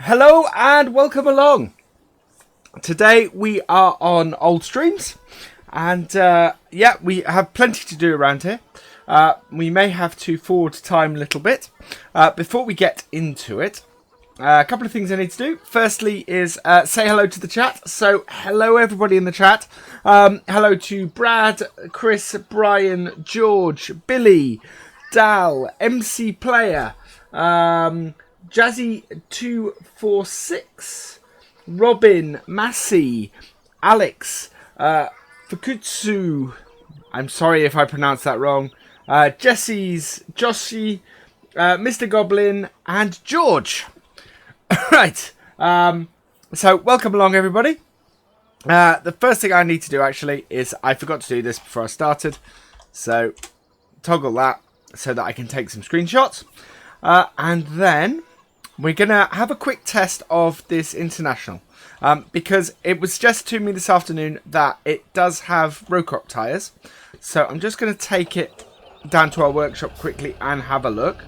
Hello and welcome along. Today we are on old streams and yeah, we have plenty to do around here. We may have to forward time a little bit. Before we get into it, a couple of things I need to do. Firstly is say hello to the chat. So hello everybody in the chat. Hello to Brad, Chris, Brian, George, Billy, Dal, MC Player, Jazzy246, Robin, Massey, Alex, Fukutsu, I'm sorry if I pronounced that wrong, Jesse's, Joshi, Mr. Goblin, and George. Right, so welcome along everybody. The first thing I need to do actually is, I forgot to do this before I started, so toggle that so that I can take some screenshots. And then we're going to have a quick test of this International. Because it was suggested to me this afternoon that it does have row crop tyres. So I'm just going to take it down to our workshop quickly and have a look.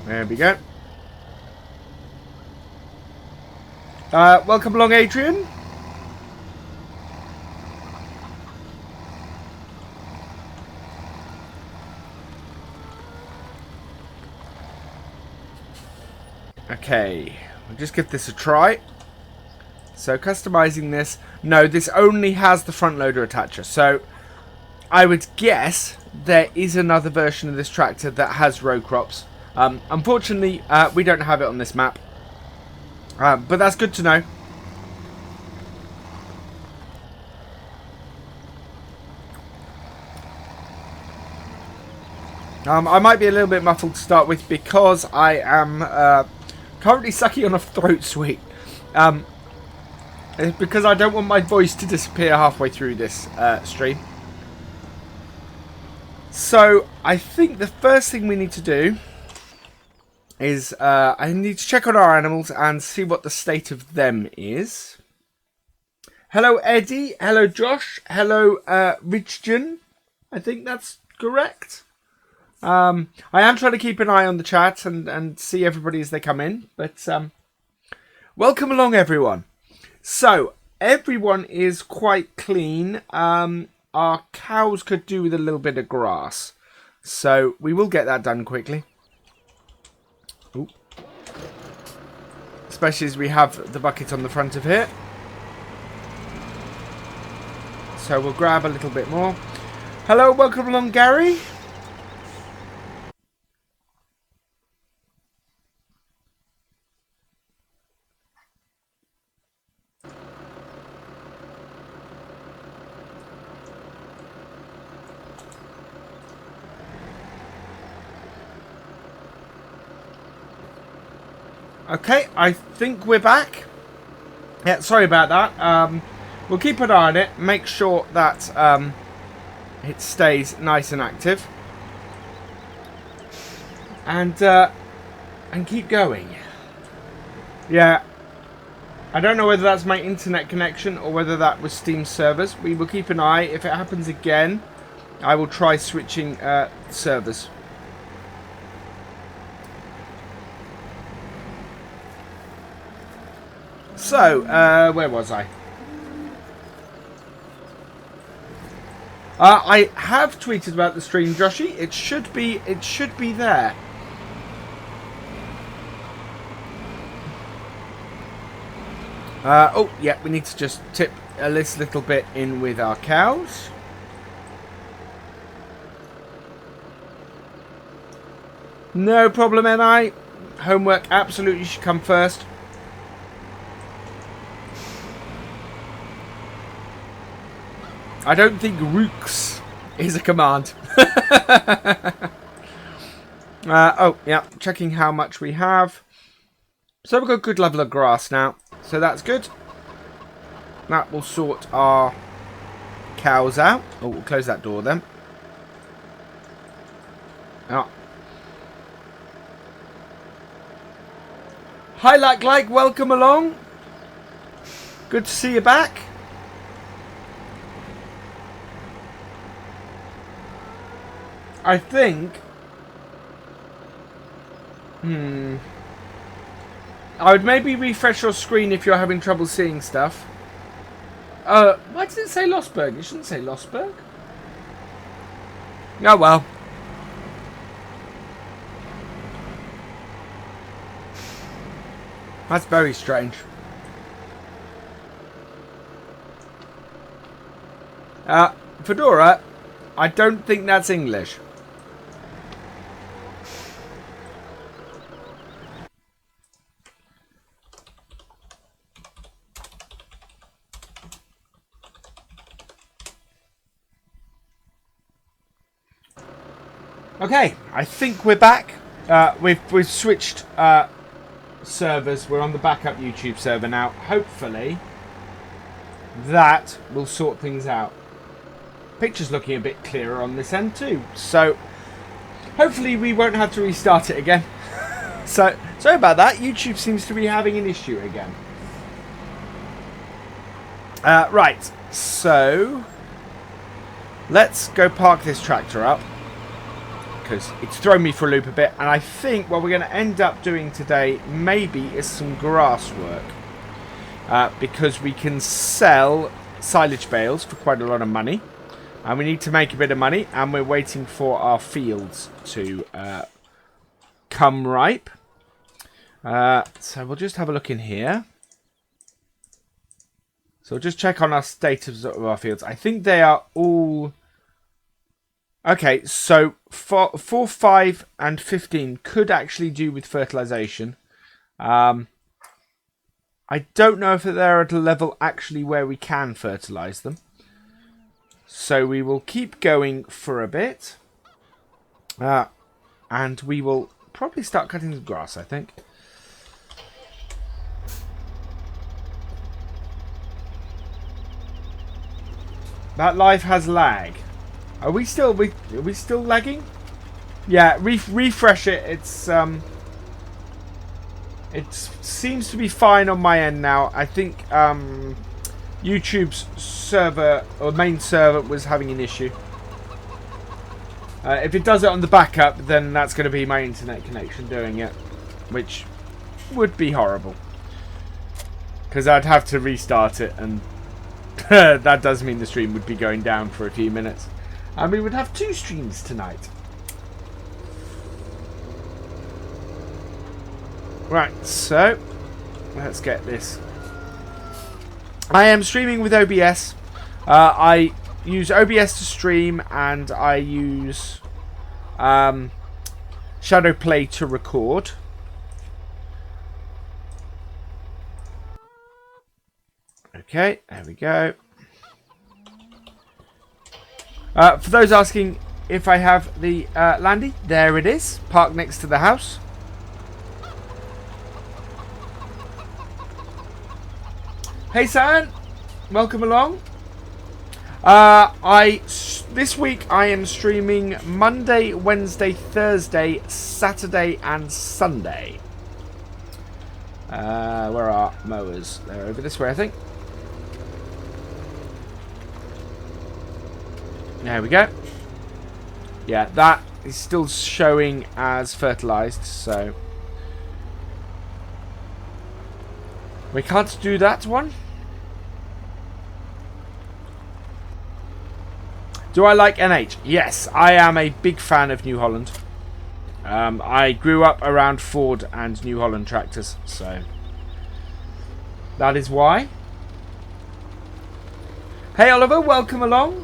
There we go. Welcome along, Adrian. Okay, we'll just give this a try. So customizing this. No, this only has the front loader attacher. So I would guess there is another version of this tractor that has row crops. Unfortunately, we don't have it on this map. But that's good to know. I might be a little bit muffled to start with because I am currently sucking on a throat sweet. It's because I don't want my voice to disappear halfway through this stream. So I think the first thing we need to do is I need to check on our animals and see what the state of them is. Hello Eddie, hello Josh, hello Richgen. I think that's correct. I am trying to keep an eye on the chat and see everybody as they come in. But welcome along everyone. So everyone is quite clean. Our cows could do with a little bit of grass. So we will get that done quickly. Ooh. Especially as we have the bucket on the front of here. So we'll grab a little bit more. Hello, welcome along Gary. Okay, I think we're back. Yeah, sorry about that. We'll keep an eye on it. Make sure that it stays nice and active. And keep going. Yeah. I don't know whether that's my internet connection or whether that was Steam servers. We will keep an eye. If it happens again, I will try switching servers. So, where was I? I have tweeted about the stream, Joshy. It should be there. Oh, yeah, we need to just tip a little bit in with our cows. No problem, NI. Homework absolutely should come first. I don't think rooks is a command. Oh, yeah, checking how much we have. So we've got a good level of grass now. So that's good. That will sort our cows out. Oh, we'll close that door then. Oh. Hi, like, welcome along. Good to see you back. I think I would maybe refresh your screen if you're having trouble seeing stuff. Why did it say Losberg? It shouldn't say Losberg. Oh well. That's very strange. Fedora, I don't think that's English. Okay, I think we're back. We've switched servers. We're on the backup YouTube server now. Hopefully, that will sort things out. Picture's looking a bit clearer on this end too. So, hopefully we won't have to restart it again. So, sorry about that. YouTube seems to be having an issue again. Right, so let's go park this tractor up, because it's thrown me for a loop a bit. And I think what we're going to end up doing today maybe is some grass work. Because we can sell silage bales for quite a lot of money. And we need to make a bit of money. And we're waiting for our fields to come ripe. So we'll just have a look in here. So we'll just check on our status of our fields. I think they are all... Okay, so 4, 5, and 15 could actually do with fertilization. I don't know if they're at a level actually where we can fertilize them. So we will keep going for a bit. And we will probably start cutting the grass, I think. That live has lag. Are we still lagging? Yeah, refresh it. It seems to be fine on my end now. I think YouTube's server or main server was having an issue. If it does it on the backup, then that's going to be my internet connection doing it, which would be horrible. Because I'd have to restart it, and that does mean the stream would be going down for a few minutes. And we would have 2 streams tonight. Right, so let's get this. I am streaming with OBS. I use OBS to stream, and I use Shadowplay to record. Okay, there we go. For those asking if I have the Landy, there it is, parked next to the house. Hey San, welcome along. This week I am streaming Monday, Wednesday, Thursday, Saturday, and Sunday. Where are mowers? They're over this way, I think. There we go. Yeah, that is still showing as fertilized, so we can't do that one. Do I like NH? Yes, I am a big fan of New Holland. I grew up around Ford and New Holland tractors, so that is why. Hey Oliver, welcome along.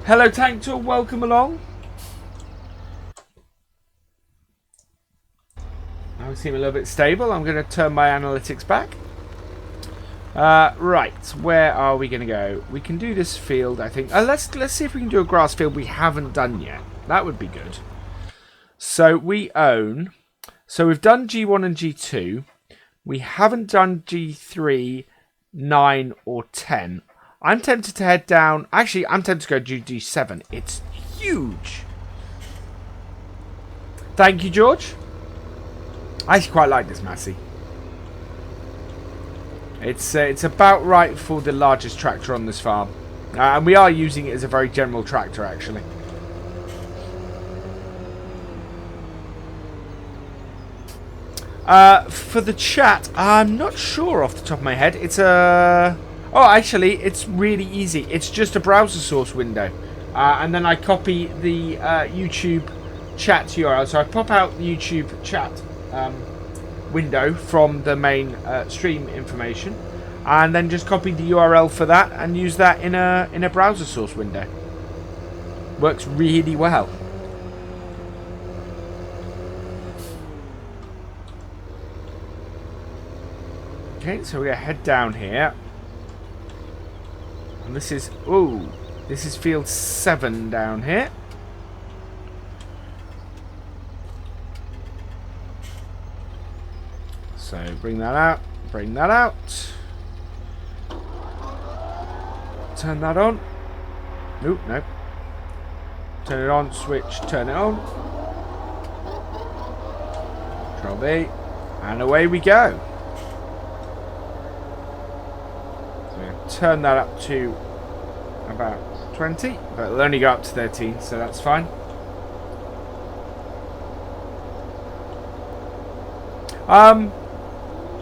Hello Tank Tool, welcome along. Now we seem a little bit stable. I'm going to turn my analytics back. Right, where are we going to go? We can do this field, I think. Let's see if we can do a grass field we haven't done yet. That would be good. So we own... So we've done G1 and G2. We haven't done G3, 9 or 10. I'm tempted to head down... Actually, I'm tempted to go to G7. It's huge. Thank you, George. I actually quite like this Massey. It's about right for the largest tractor on this farm. And we are using it as a very general tractor, actually. For the chat, I'm not sure off the top of my head. It's a... Oh, actually, it's really easy. It's just a browser source window. And then I copy the YouTube chat URL. So I pop out the YouTube chat window from the main stream information. And then just copy the URL for that and use that in a browser source window. Works really well. Okay, so we're going to head down here. And this is... Ooh, this is field 7 down here. So bring that out. Bring that out. Turn that on. Nope, nope. Turn it on, switch, turn it on. Control B. And away we go. Turn that up to about 20, but it'll only go up to 13, so that's fine.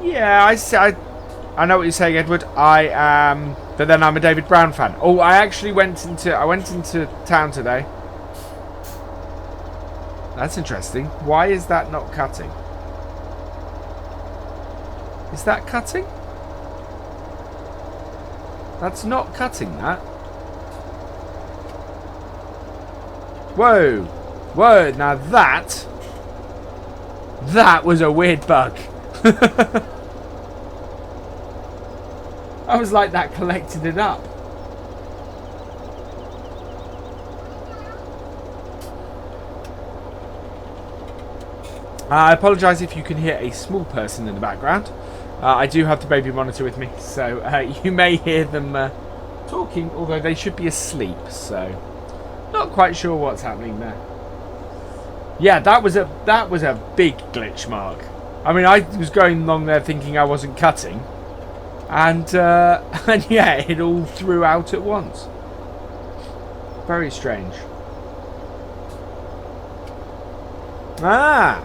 Yeah, I know what you're saying, Edward. I am, but then I'm a David Brown fan. Oh, I actually went into town today. That's interesting. Why is that not cutting? Is that cutting? That's not cutting that. Whoa. Whoa, now that was a weird bug. I was like, that collected it up. I apologise if you can hear a small person in the background. I do have the baby monitor with me, so you may hear them talking, although they should be asleep, so not quite sure what's happening there. Yeah, that was a big glitch, Mark. I mean, I was going along there thinking I wasn't cutting, and yeah, it all threw out at once. Very strange. Ah.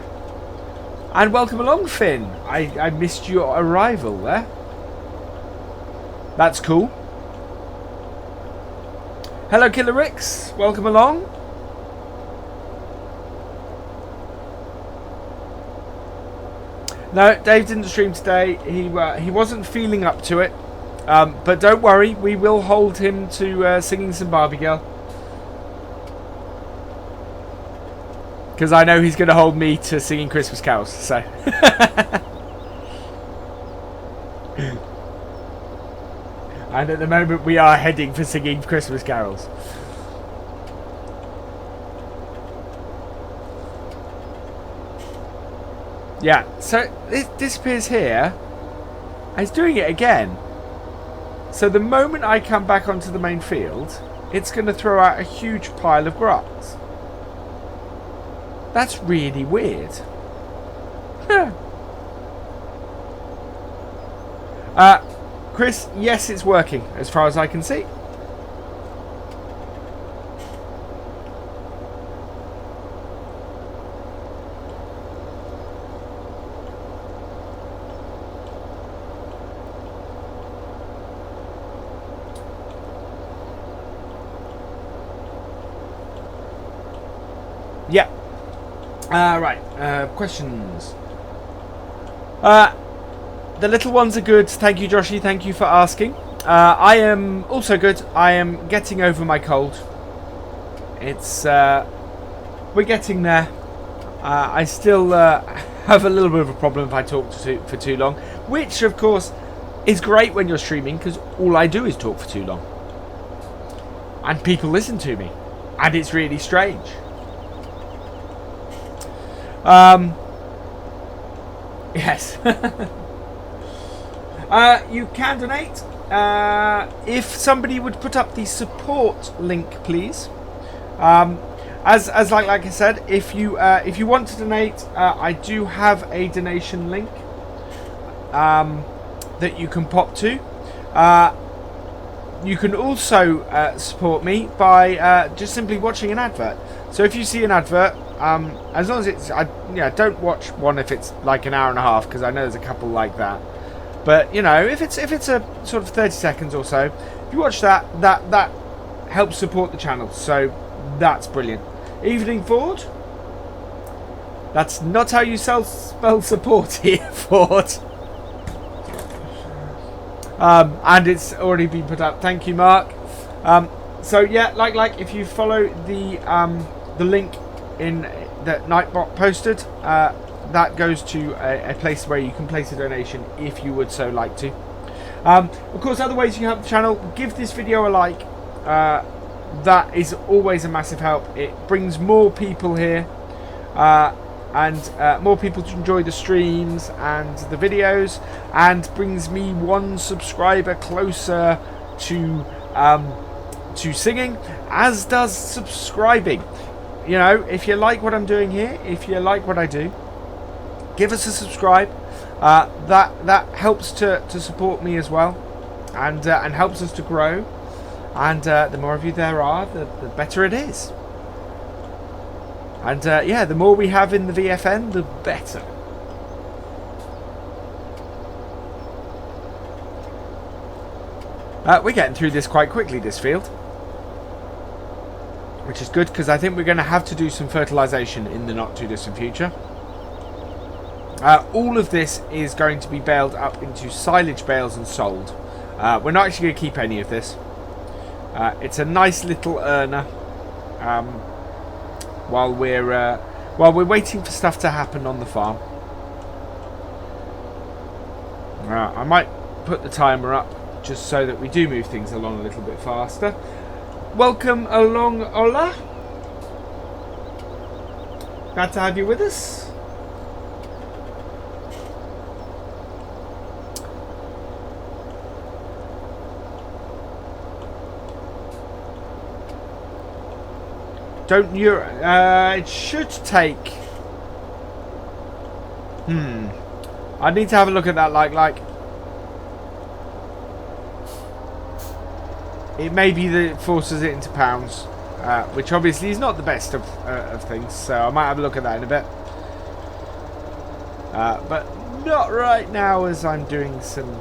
And welcome along, Finn. I missed your arrival there. That's cool. Hello, Killer Ricks. Welcome along. No, Dave didn't stream today. He wasn't feeling up to it. But don't worry, we will hold him to singing some Barbie Girl. Because I know he's going to hold me to singing Christmas carols, so. And at the moment we are heading for singing Christmas carols. Yeah, so it disappears here. And it's doing it again. So the moment I come back onto the main field, it's going to throw out a huge pile of grass. That's really weird. Chris, yes, it's working as far as I can see. Yeah. Right. Questions. The little ones are good. Thank you, Joshi. Thank you for asking. I am also good. I am getting over my cold. It's we're getting there. I still have a little bit of a problem if I talk for too long, which of course is great when you're streaming because all I do is talk for too long, and people listen to me, and it's really strange. Yes. You can donate. If somebody would put up the support link, please. As like I said, if you want to donate, I do have a donation link that you can pop to. You can also support me by just simply watching an advert. So if you see an advert, as long as it's, don't watch one if it's like an hour and a half, because I know there's a couple like that. But you know, if it's a sort of 30 seconds or so, if you watch that helps support the channel. So that's brilliant. Evening Ford. That's not how you spell support here, Ford. And it's already been put up. Thank you, Mark. So yeah, like if you follow the link in that Nightbot posted, that goes to a place where you can place a donation if you would so like to. Of course, other ways you can help the channel: give this video a like. That is always a massive help. It brings more people here. And more people to enjoy the streams and the videos, and brings me one subscriber closer to singing, as does subscribing. You know, if you like what I'm doing here, if you like what I do, give us a subscribe. That helps to support me as well, and helps us to grow. And the more of you there are, the better it is. And yeah, the more we have in the VFN, the better. We're getting through this quite quickly, this field. Which is good, because I think we're going to have to do some fertilization in the not too distant future. All of this is going to be baled up into silage bales and sold. We're not actually going to keep any of this. It's a nice little earner. While we're waiting for stuff to happen on the farm. I might put the timer up just so that we do move things along a little bit faster. Welcome along, Ola. Glad to have you with us. Don't you? It should take. I need to have a look at that. Like. It may be that it forces it into pounds, which obviously is not the best of things. So I might have a look at that in a bit. But not right now, as I'm doing some.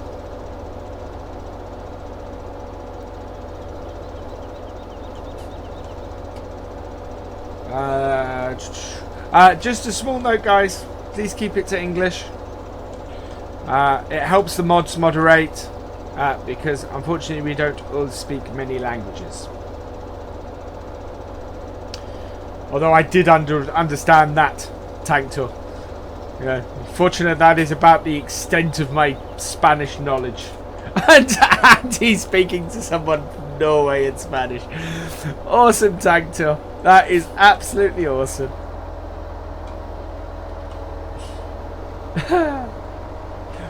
Just a small note, guys, please keep it to English. It helps the mods moderate, because unfortunately we don't all speak many languages. Although I did understand that, Tank Tour. Yeah, fortunate that is about the extent of my Spanish knowledge. And he's speaking to someone from Norway in Spanish. Awesome, Tank Tour. That is absolutely awesome.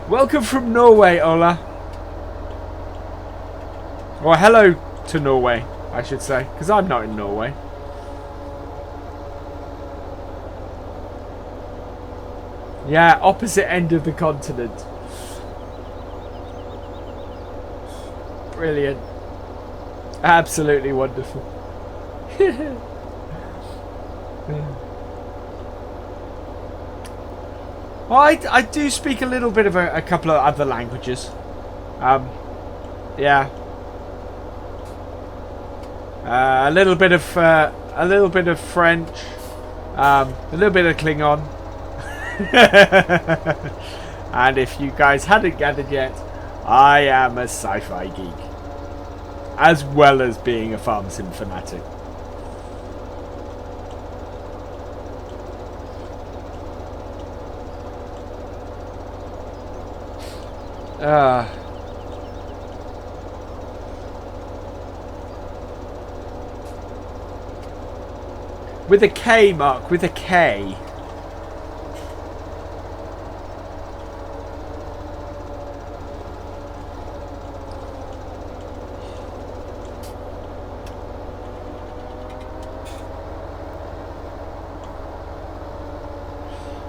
Welcome from Norway, Ola. Or hello to Norway, I should say, because I'm not in Norway. Yeah, opposite end of the continent. Brilliant. Absolutely wonderful. Well, I do speak a little bit of a couple of other languages. Yeah. A little bit of French. A little bit of Klingon. And if you guys hadn't gathered yet, I am a sci-fi geek, as well as being a farm sim fanatic. With a K, Mark, with a K.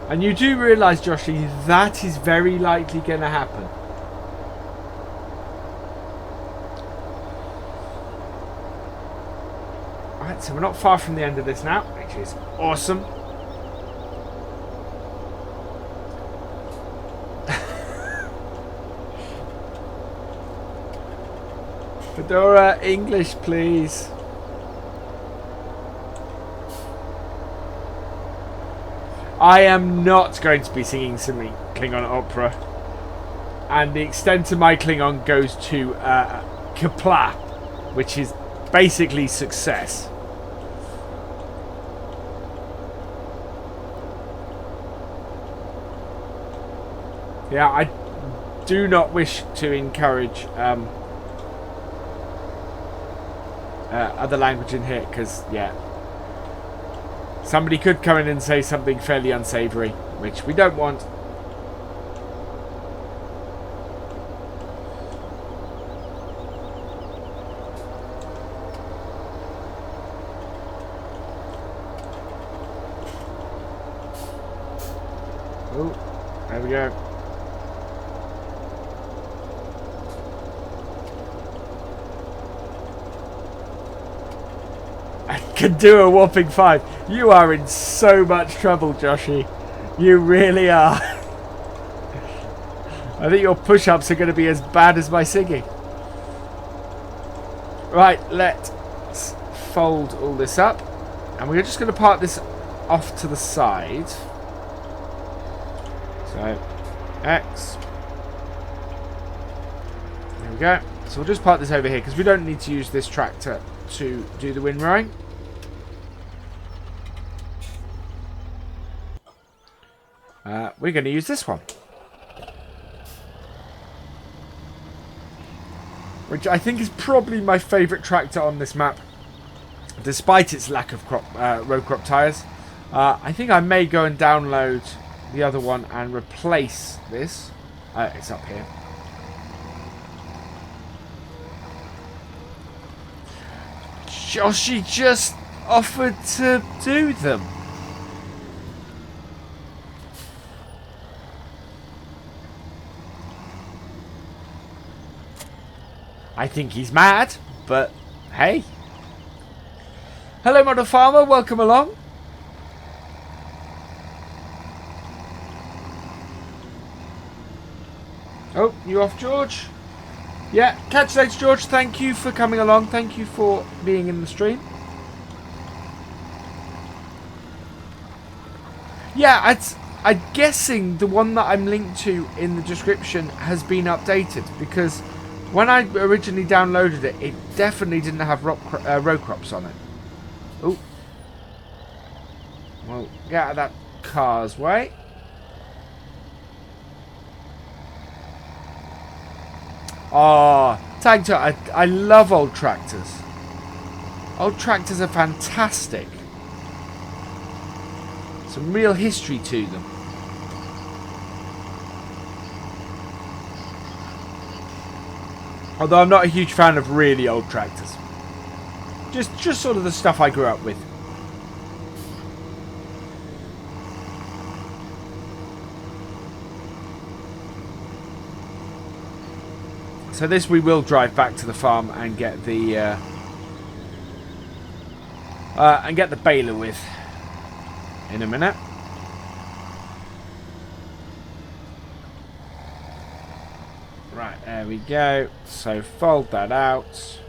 And you do realise, Joshy, that is very likely going to happen. Right, so we're not far from the end of this now, which is awesome. Fedora, English, please. I am not going to be singing some Klingon opera. And the extent of my Klingon goes to Kapla, which is basically success. Yeah, I do not wish to encourage other language in here, because, yeah, somebody could come in and say something fairly unsavoury, which we don't want. Oh, there we go. I can do a whopping 5. You are in so much trouble, Joshy. You really are. I think your push-ups are going to be as bad as my singing. Right, let's fold all this up. And we're just going to park this off to the side. So, X. There we go. So we'll just park this over here because we don't need to use this tractor to do the windrowing. We're going to use this one, which I think is probably my favourite tractor on this map, despite its lack of row crop tyres. I think I may go and download the other one and replace this. It's up here. Joshy just offered to do them. I think he's mad, but hey. Hello, Model Farmer. Welcome along. Oh, you off, George? Yeah, catch you later, George. Thank you for coming along. Thank you for being in the stream. Yeah, I'm guessing the one that I'm linked to in the description has been updated, because when I originally downloaded it, it definitely didn't have row crops on it. Oh. Well, get out of that car's way. Oh, I love old tractors. Old tractors are fantastic. Some real history to them. Although I'm not a huge fan of really old tractors. Just sort of the stuff I grew up with. So this we will drive back to the farm and get the baler with in a minute. Right, there we go. So fold that out.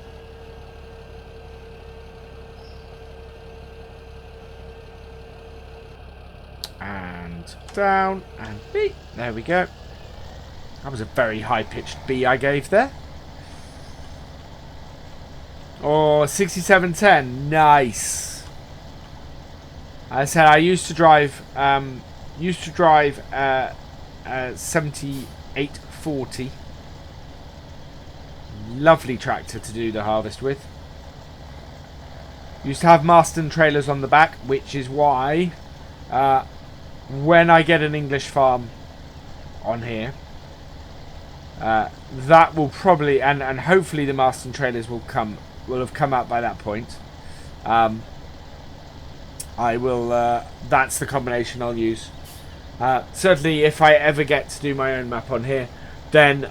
And down and B. There we go. That was a very high-pitched B I gave there. Oh, 6710. Nice. I said I used to drive 7840. Lovely tractor to do the harvest with. Used to have Marston trailers on the back, which is why when I get an English farm on here, that will probably and hopefully the Marston trailers will have come out by that point. I will. That's the combination I'll use. Certainly, if I ever get to do my own map on here, then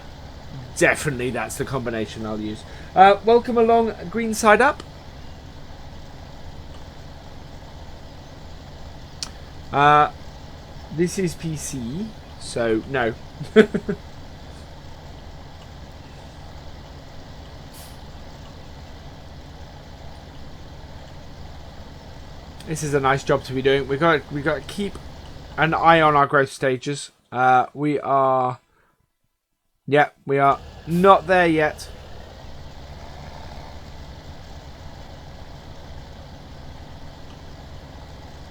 definitely that's the combination I'll use. Welcome along, Green Side Up. This is PC, so no. This is a nice job to be doing. We got to keep an eye on our growth stages. We are not there yet.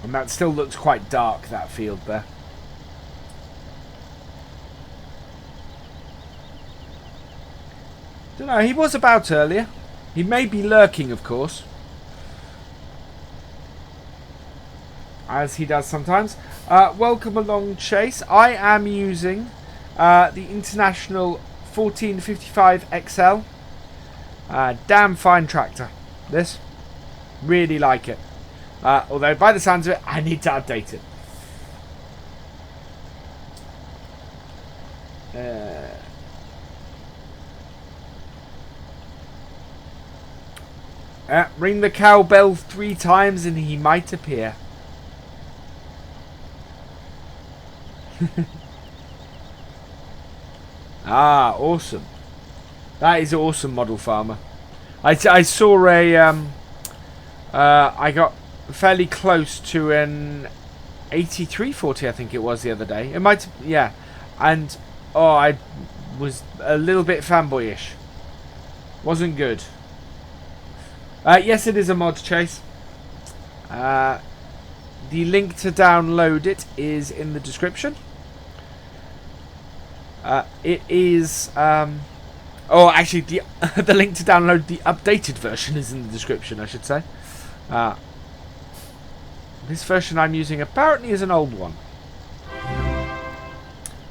And that still looks quite dark, that field there. Don't know, he was about earlier. He may be lurking, of course. As he does sometimes. Welcome along, Chase. I am using the International 1455 XL. Damn fine tractor. This. Really like it. Although, by the sounds of it, I need to update it. Ring the cowbell 3 times and he might appear. Ah, awesome. That is awesome, Model Farmer. I saw a... I got fairly close to an 8340, I think it was, the other day. It might... Yeah. And... Oh, I was a little bit fanboyish. Wasn't good. Yes, it is a mod, Chase. The link to download it is in the description. It is... oh, actually, the link to download the updated version is in the description, I should say. This version I'm using apparently is an old one.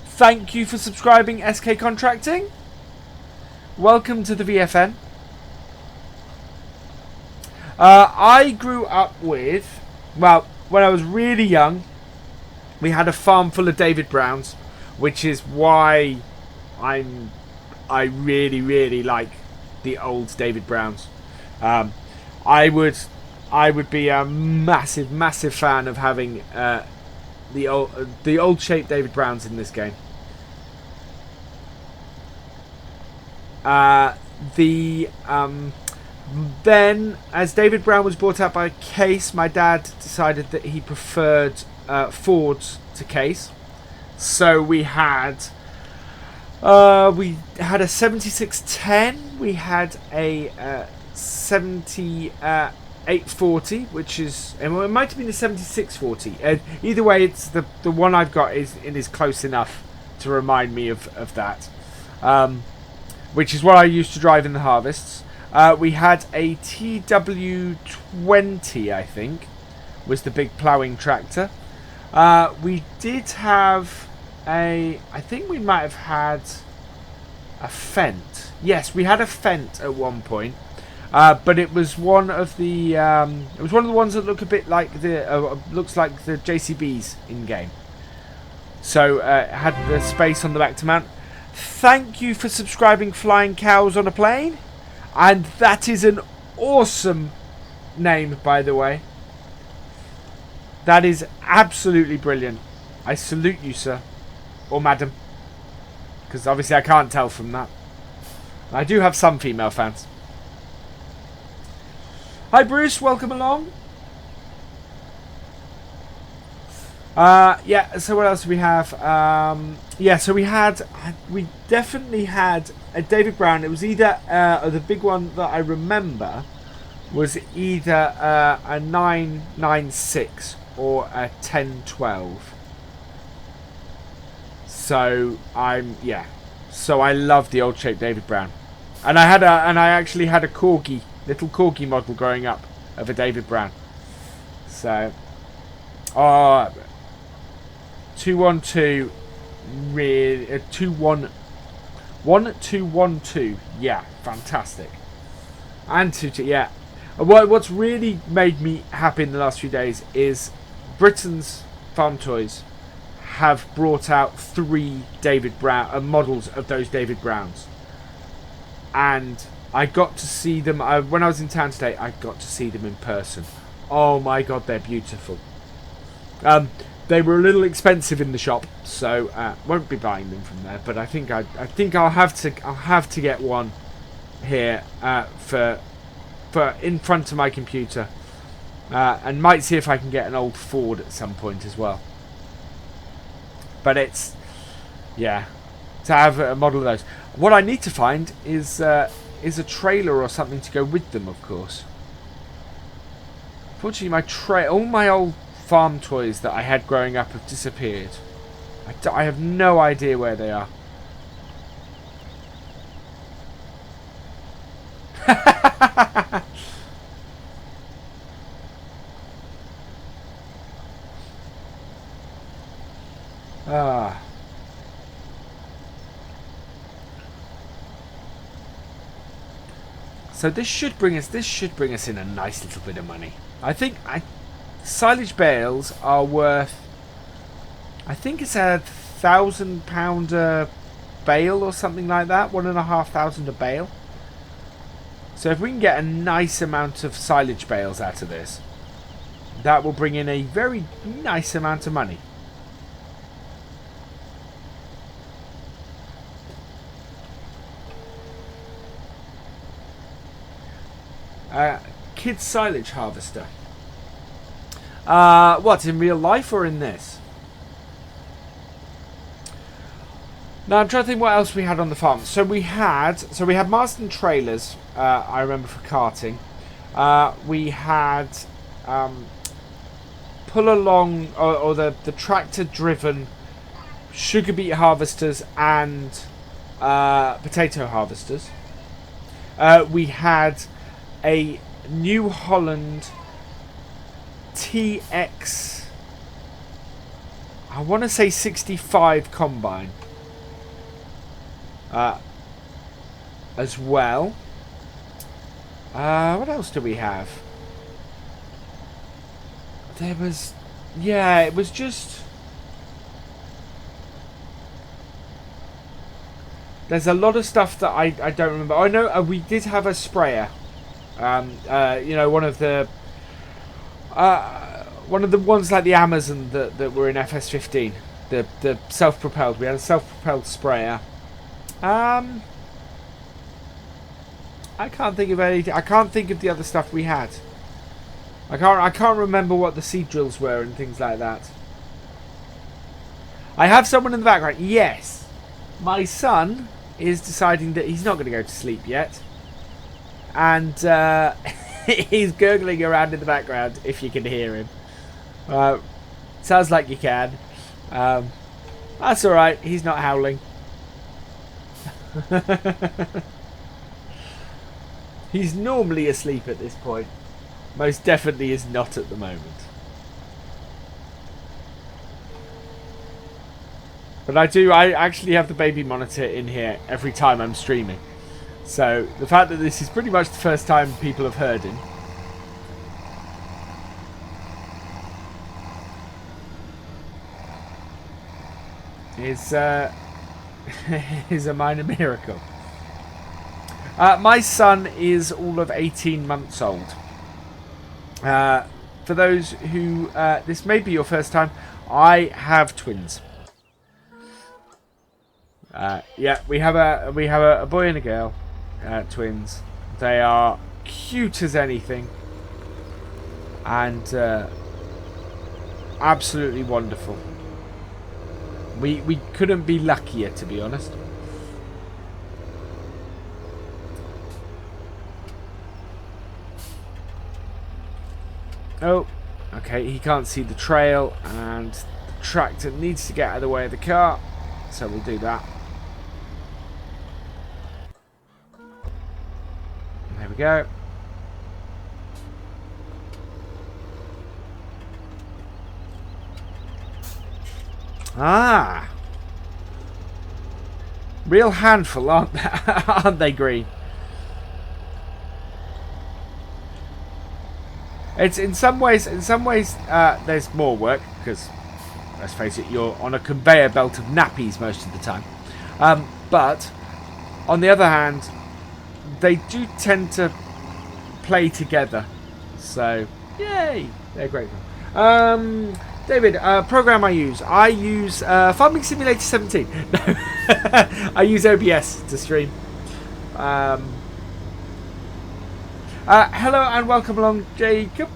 Thank you for subscribing, SK Contracting. Welcome to the VFN. I grew up with, well, when I was really young, we had a farm full of David Browns, which is why I really, really like the old David Browns. I would be a massive, massive fan of having the old shape David Browns in this game. Then, as David Brown was bought out by Case, my dad decided that he preferred Fords to Case. So we had a 7610, we had a 7840, which is, it might have been a 7640. Either way, it's the one I've got is close enough to remind me of that, which is what I used to drive in the harvests. We had a TW20, I think, was the big ploughing tractor. We did have I think we might have had a Fendt. Yes, we had a Fendt at one point, but it was one of the ones that look a bit like looks like the JCBs in game. So it had the space on the back to mount. Thank you for subscribing, Flying Cows on a Plane. And that is an awesome name, by the way. That is absolutely brilliant. I salute you, sir. Or madam. Because obviously I can't tell from that. I do have some female fans. Hi, Bruce. Welcome along. Yeah, so what else do we have? Yeah, so we definitely had a David Brown. It was either the big one that I remember was either a 996 or a 1012. So so I love the old shape David Brown, and I actually had a little corgi model growing up of a David Brown. So, 212, really, 1212, yeah, fantastic. And yeah, what's really made me happy in the last few days is Britain's Farm Toys have brought out 3 David Brown models of those David Browns, and I got to see them when I was in town today. I got to see them in person. Oh my god, they're beautiful. They were a little expensive in the shop, so won't be buying them from there. But I think I'll have to get one here for in front of my computer. And might see if I can get an old Ford at some point as well. But it's, yeah, to have a model of those. What I need to find is a trailer or something to go with them, of course. Fortunately, all my old farm toys that I had growing up have disappeared. I have no idea where they are. Ah. So this should bring us in a nice little bit of money. I think silage bales are worth, I think it's £1,000 a bale or something like that, £1,500 a bale. So if we can get a nice amount of silage bales out of this, that will bring in a very nice amount of money. Kid silage harvester. What, in real life or in this? Now I'm trying to think what else we had on the farm. So we had Marsden trailers. I remember for carting. We had pull along or the tractor driven sugar beet harvesters and potato harvesters. We had a New Holland TX, I want to say 65 combine as well. What else do we have? There was, yeah, it was just, there's a lot of stuff that I don't remember. I know we did have a sprayer. You know, one of the ones like the Amazon that were in FS15, the self-propelled. We had a self-propelled sprayer. I can't think of anything. I can't think of the other stuff we had. I can't remember what the seed drills were and things like that. I have someone in the background. Yes, my son is deciding that he's not going to go to sleep yet. And he's gurgling around in the background, if you can hear him. Sounds like you can. That's alright, he's not howling. He's normally asleep at this point. Most definitely is not at the moment. But I actually have the baby monitor in here every time I'm streaming. So the fact that this is pretty much the first time people have heard him is is a minor miracle. My son is all of 18 months old. For those who this may be your first time, I have twins. Yeah, we have a boy and a girl. Twins. They are cute as anything and absolutely wonderful. We couldn't be luckier, to be honest. Oh, okay, he can't see the trail and the tractor needs to get out of the way of the car, so we'll do that. There we go. Ah, real handful, aren't they? Aren't they, Green? It's in some ways there's more work because, let's face it, you're on a conveyor belt of nappies most of the time. But on the other hand, they do tend to play together. So, yay! They're great. David, program I use Farming Simulator 17. No, I use OBS to stream. Hello and welcome along, Jacob.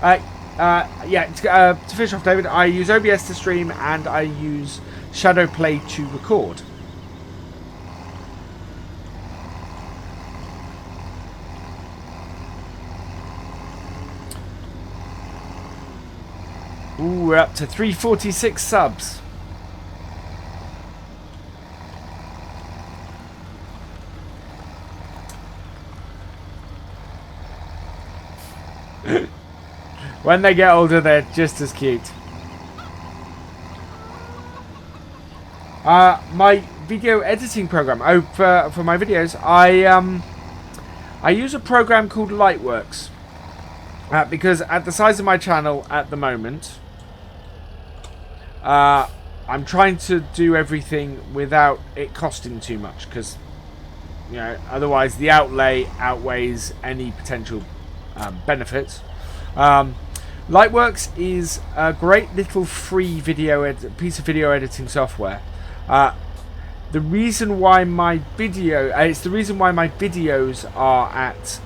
To finish off, David, I use OBS to stream and I use Shadowplay to record. Ooh, we're up to 346 subs. When they get older, they're just as cute. My video editing program. Oh, for my videos, I use a program called Lightworks. Because at the size of my channel at the moment, I'm trying to do everything without it costing too much. Because, you know, otherwise the outlay outweighs any potential benefits. Lightworks is a great little free piece of video editing software. The reason why my videos are at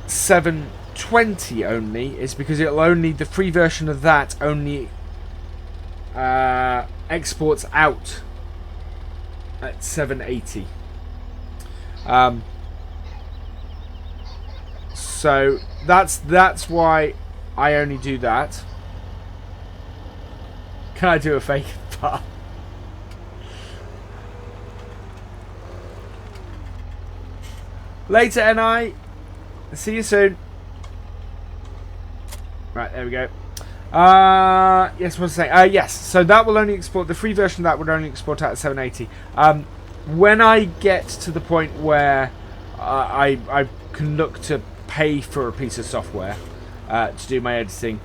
720 only is because the free version of that only exports out at 780. So that's why I only do that. Can I do a fake bar? Later, NI. See you soon. Right, there we go. Yes, what was I saying? Yes, so that will only export, the free version of that would only export out at 780. When I get to the point where I can look to pay for a piece of software to do my editing,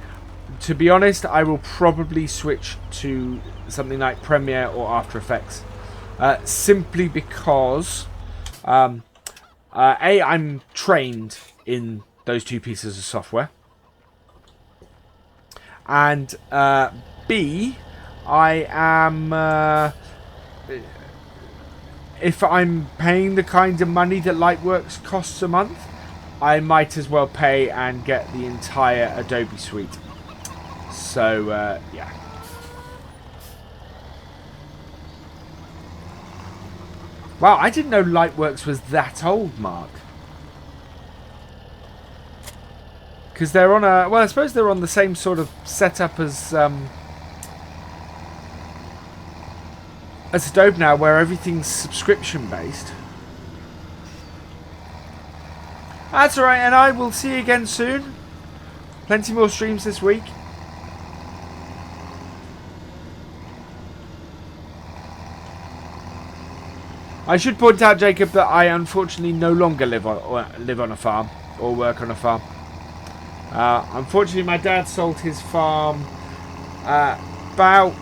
to be honest, I will probably switch to something like Premiere or After Effects. Simply because I'm trained in those two pieces of software, and B, I am if I'm paying the kind of money that Lightworks costs a month, I might as well pay and get the entire Adobe suite. So yeah. Wow, I didn't know Lightworks was that old, Mark. Because they're on a... Well, I suppose they're on the same sort of setup as Adobe now, where everything's subscription-based. That's alright, and I will see you again soon. Plenty more streams this week. I should point out, Jacob, that I unfortunately no longer live on a farm or work on a farm. Unfortunately, my dad sold his farm about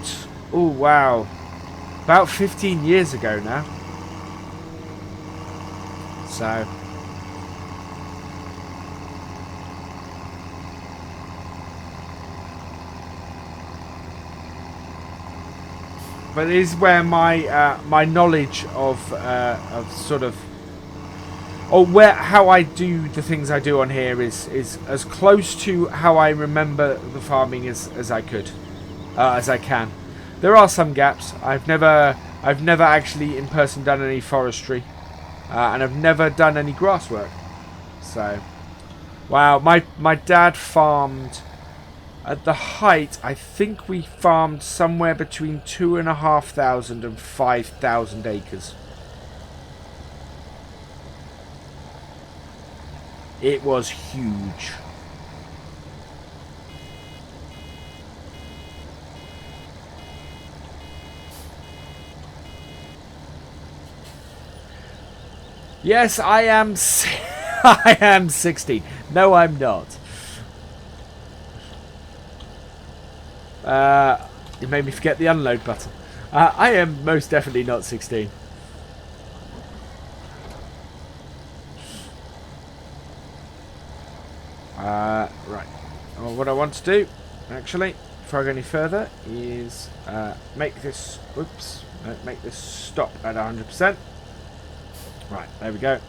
15 years ago now. So but it is where my my knowledge of sort of, or how I do the things I do on here is as close to how I remember the farming as I can. There are some gaps. I've never actually in person done any forestry, and I've never done any grass work. So, wow, my dad farmed. At the height, I think we farmed somewhere between 2,500 and 5,000 acres. It was huge. Yes, I am. I am 16. No, I'm not. You made me forget the unload button. I am most definitely not 16. Right. Well, what I want to do, actually, before I go any further, is make this. Oops. Make this stop at 100%. Right. There we go.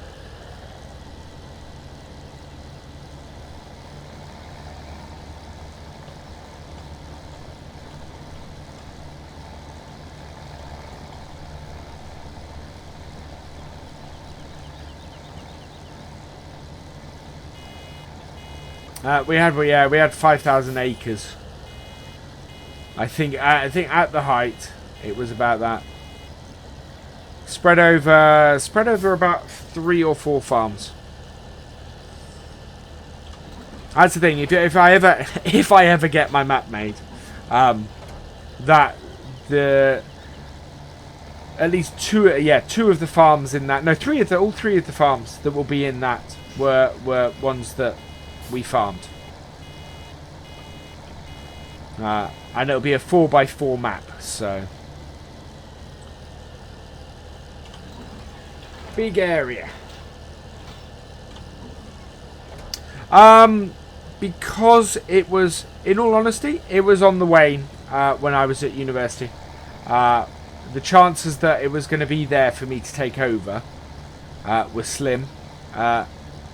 We had 5,000 acres. I think at the height it was about that. Spread over about 3 or 4 farms. That's the thing. If I ever get my map made, that the at least two of the farms in that, no, all three of the farms that will be in that were ones that we farmed. And it'll be a 4x4 map, so big area. Because it was, in all honesty, it was on the wane when I was at university. The chances that it was going to be there for me to take over were slim,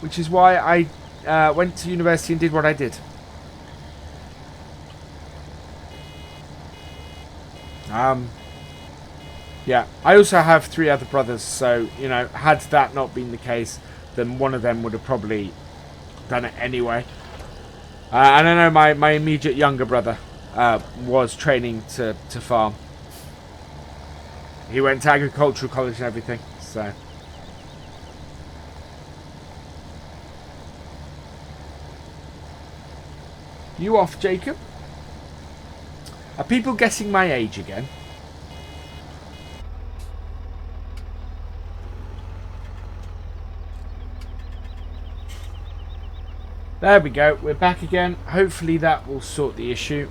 which is why I went to university and did what I did. Yeah, I also have 3 other brothers, so, you know, had that not been the case, then one of them would have probably done it anyway. And I know my immediate younger brother was training to farm. He went to agricultural college and everything, so. You off, Jacob? Are people guessing my age again? There we go. We're back again. Hopefully that will sort the issue.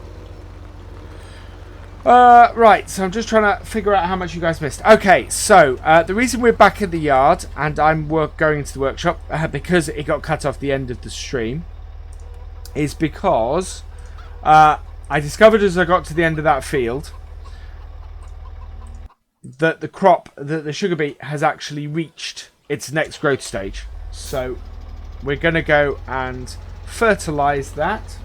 Right, so I'm just trying to figure out how much you guys missed. Okay, so the reason we're back in the yard and I'm going into the workshop because it got cut off the end of the stream is because I discovered as I got to the end of that field that the sugar beet has actually reached its next growth stage. So we're going to go and fertilize that.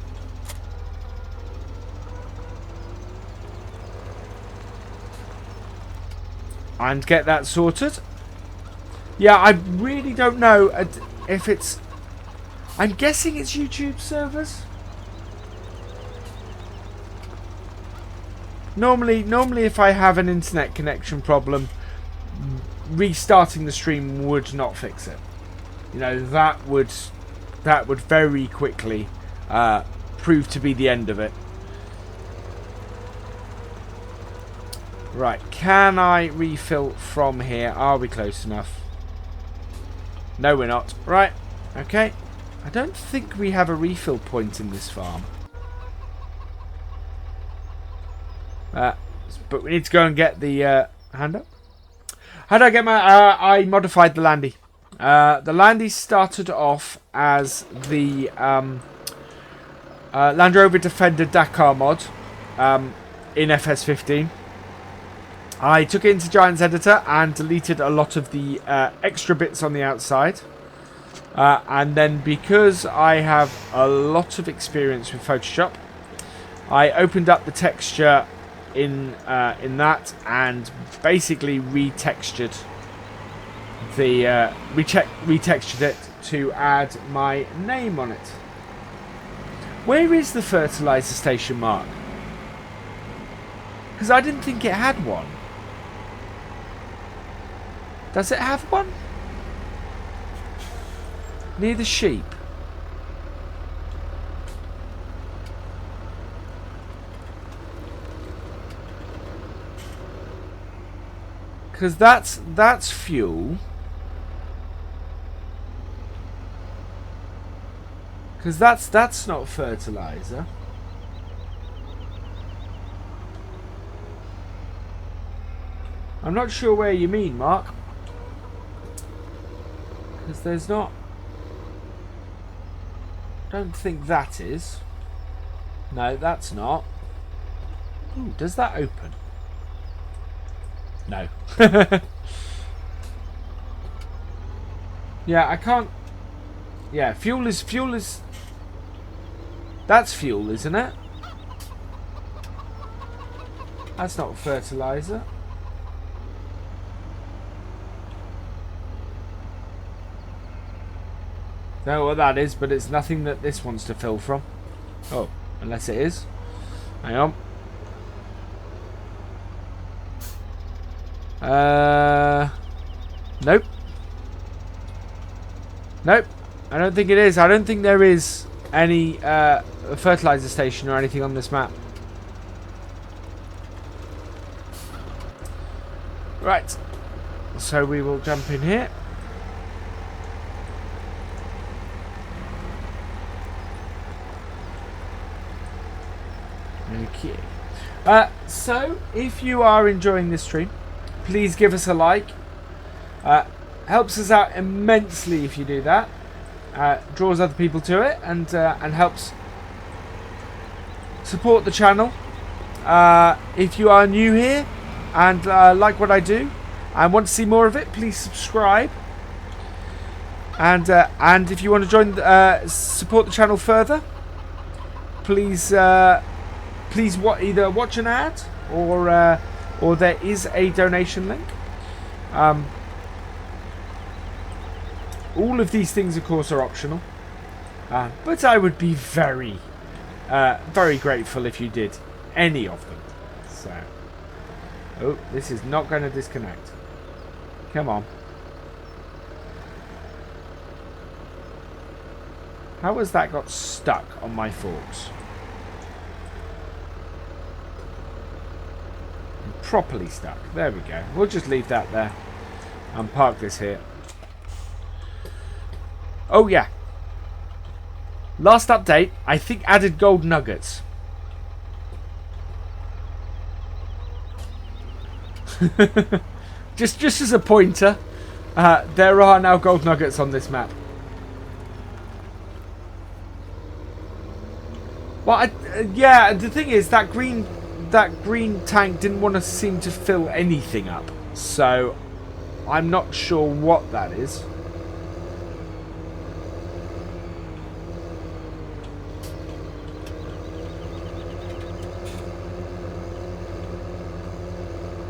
And get that sorted. Yeah, I really don't know if it's... I'm guessing it's YouTube servers. Normally if I have an internet connection problem, restarting the stream would not fix it. You know, that would very quickly prove to be the end of it. Right, can I refill from here? Are we close enough? No, we're not. Right, okay. I don't think we have a refill point in this farm. But we need to go and get the hand up. How did I get my... I modified the Landy. The Landy started off as the Land Rover Defender Dakar mod in FS15. I took it into Giant's Editor and deleted a lot of the extra bits on the outside. And then because I have a lot of experience with Photoshop, I opened up the texture in that and basically retextured it to add my name on it. Where is the fertilizer station, Mark? Because I didn't think it had one. Does it have one? Near the sheep. Because that's fuel. Because that's not fertilizer. I'm not sure where you mean, Mark. Because there's not... Don't think that is. No, that's not. Ooh, does that open? No. Yeah, I can't... Yeah, fuel is... That's fuel, isn't it? That's not fertilizer. Don't know what that is, but it's nothing that this wants to fill from. Oh, unless it is. Hang on. Nope. Nope. I don't think it is. I don't think there is any fertilizer station or anything on this map. Right. So we will jump in here. Okay. So if you are enjoying this stream, please give us a like. Helps us out immensely if you do that. Draws other people to it and helps support the channel. If you are new here and like what I do and want to see more of it, please subscribe. And if you want to join, support the channel further, please either watch an ad or there is a donation link. All of these things, of course, are optional, but I would be very, very grateful if you did any of them. So, oh, this is not going to disconnect. Come on. How has that got stuck on my forks? Properly stuck. There we go. We'll just leave that there and park this here. Oh yeah. Last update, I think added gold nuggets. just as a pointer, there are now gold nuggets on this map. Well, yeah, the thing is that green tank didn't want to seem to fill anything up, so I'm not sure what that is.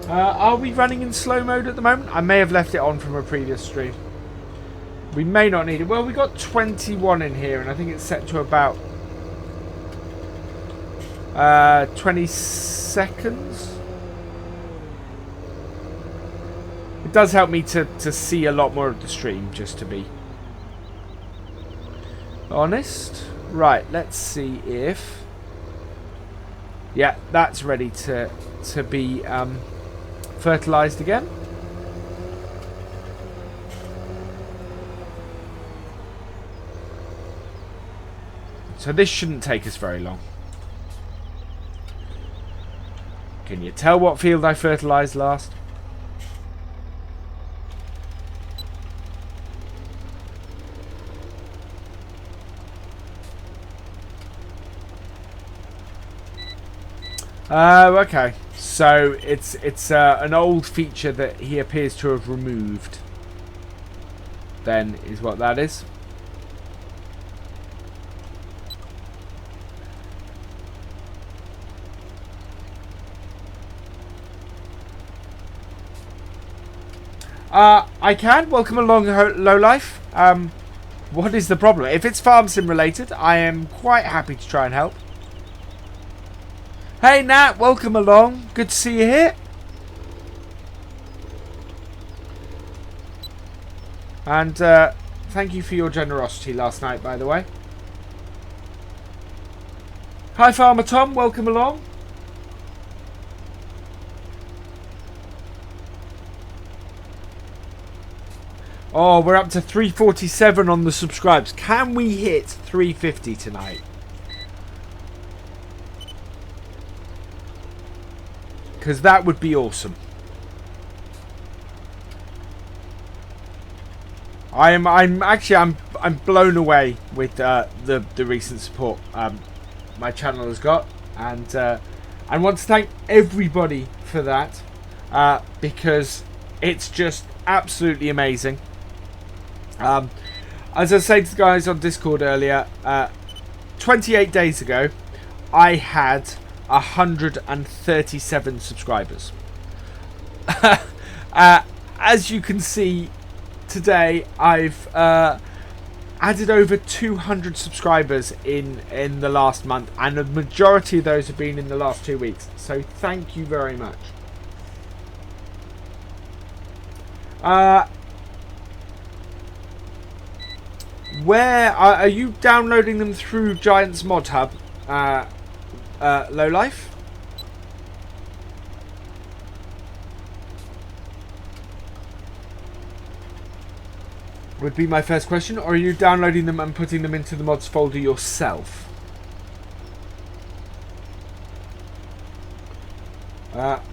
Are we running in slow mode at the moment? I may have left it on from a previous stream. We may not need it. Well, we got 21 in here, and I think it's set to about 20 seconds. It does help me to see a lot more of the stream, just to be honest. Right, let's see if... Yeah, that's ready to be fertilized again. So this shouldn't take us very long. Can you tell what field I fertilized last? Okay. So it's an old feature that he appears to have removed. Then is what that is. I can. Welcome along, Lowlife. What is the problem? If it's farm sim related, I am quite happy to try and help. Hey Nat, welcome along. Good to see you here. And thank you for your generosity last night, by the way. Hi Farmer Tom, welcome along. Oh, we're up to 347 on the subscribes. Can we hit 350 tonight? Because that would be awesome. I'm blown away with the recent support my channel has got, and I want to thank everybody for that because it's just absolutely amazing. As I said to the guys on Discord earlier, 28 days ago, I had 137 subscribers. As you can see today, I've added over 200 subscribers in the last month, and the majority of those have been in the last 2 weeks. So thank you very much. Where are you downloading them through Giant's Mod Hub? Low Life? Would be my first question. Or are you downloading them and putting them into the mods folder yourself?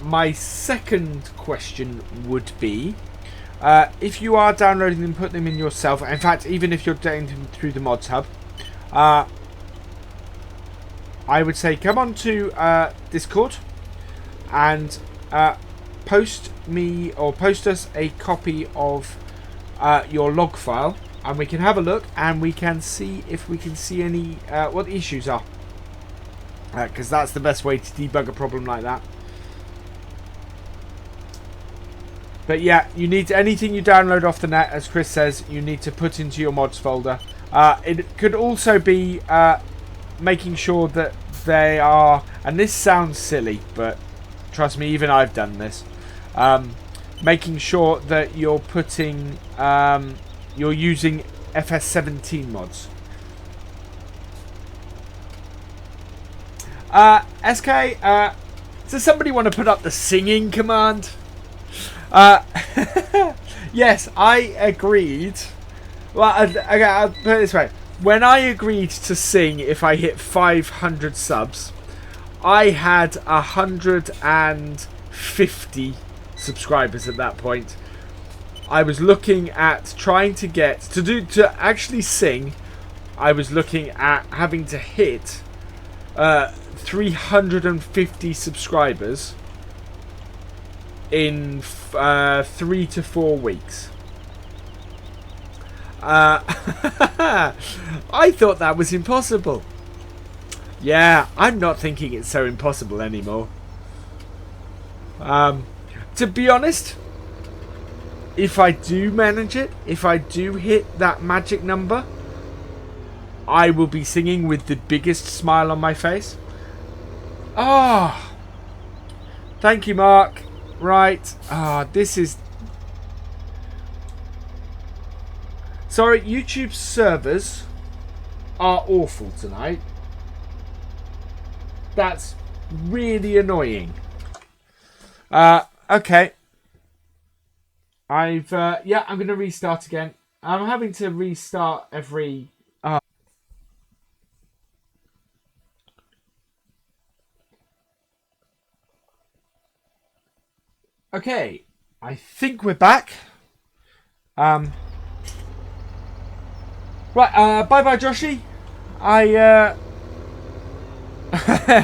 My second question would be, if you are downloading them, put them in yourself. In fact, even if you're doing them through the mods hub, I would say come on to Discord and post me or post us a copy of your log file, and we can have a look and we can see if we can see any what the issues are, because that's the best way to debug a problem like that. But yeah, you need anything you download off the net, as Chris says, you need to put into your mods folder. It could also be making sure that they are, and this sounds silly, but trust me, even I've done this. Making sure that you're putting, you're using FS17 mods. SK, does somebody want to put up the singing command? Yes, I agreed. Well, I'll put it this way. When I agreed to sing if I hit 500 subs, I had 150 subscribers at that point. I was looking at trying to get to actually sing. I was looking at having to hit 350 subscribers in 3 to 4 weeks. I thought that was impossible. Yeah, I'm not thinking it's so impossible anymore. To be honest, if I do manage it, if I do hit that magic number, I will be singing with the biggest smile on my face. Ah, oh, thank you, Mark. Right. This is... Sorry, YouTube servers are awful tonight. That's really annoying. Okay. Yeah, I'm going to restart again. I'm having to restart every... Okay, I think we're back. Right, bye-bye, Joshy.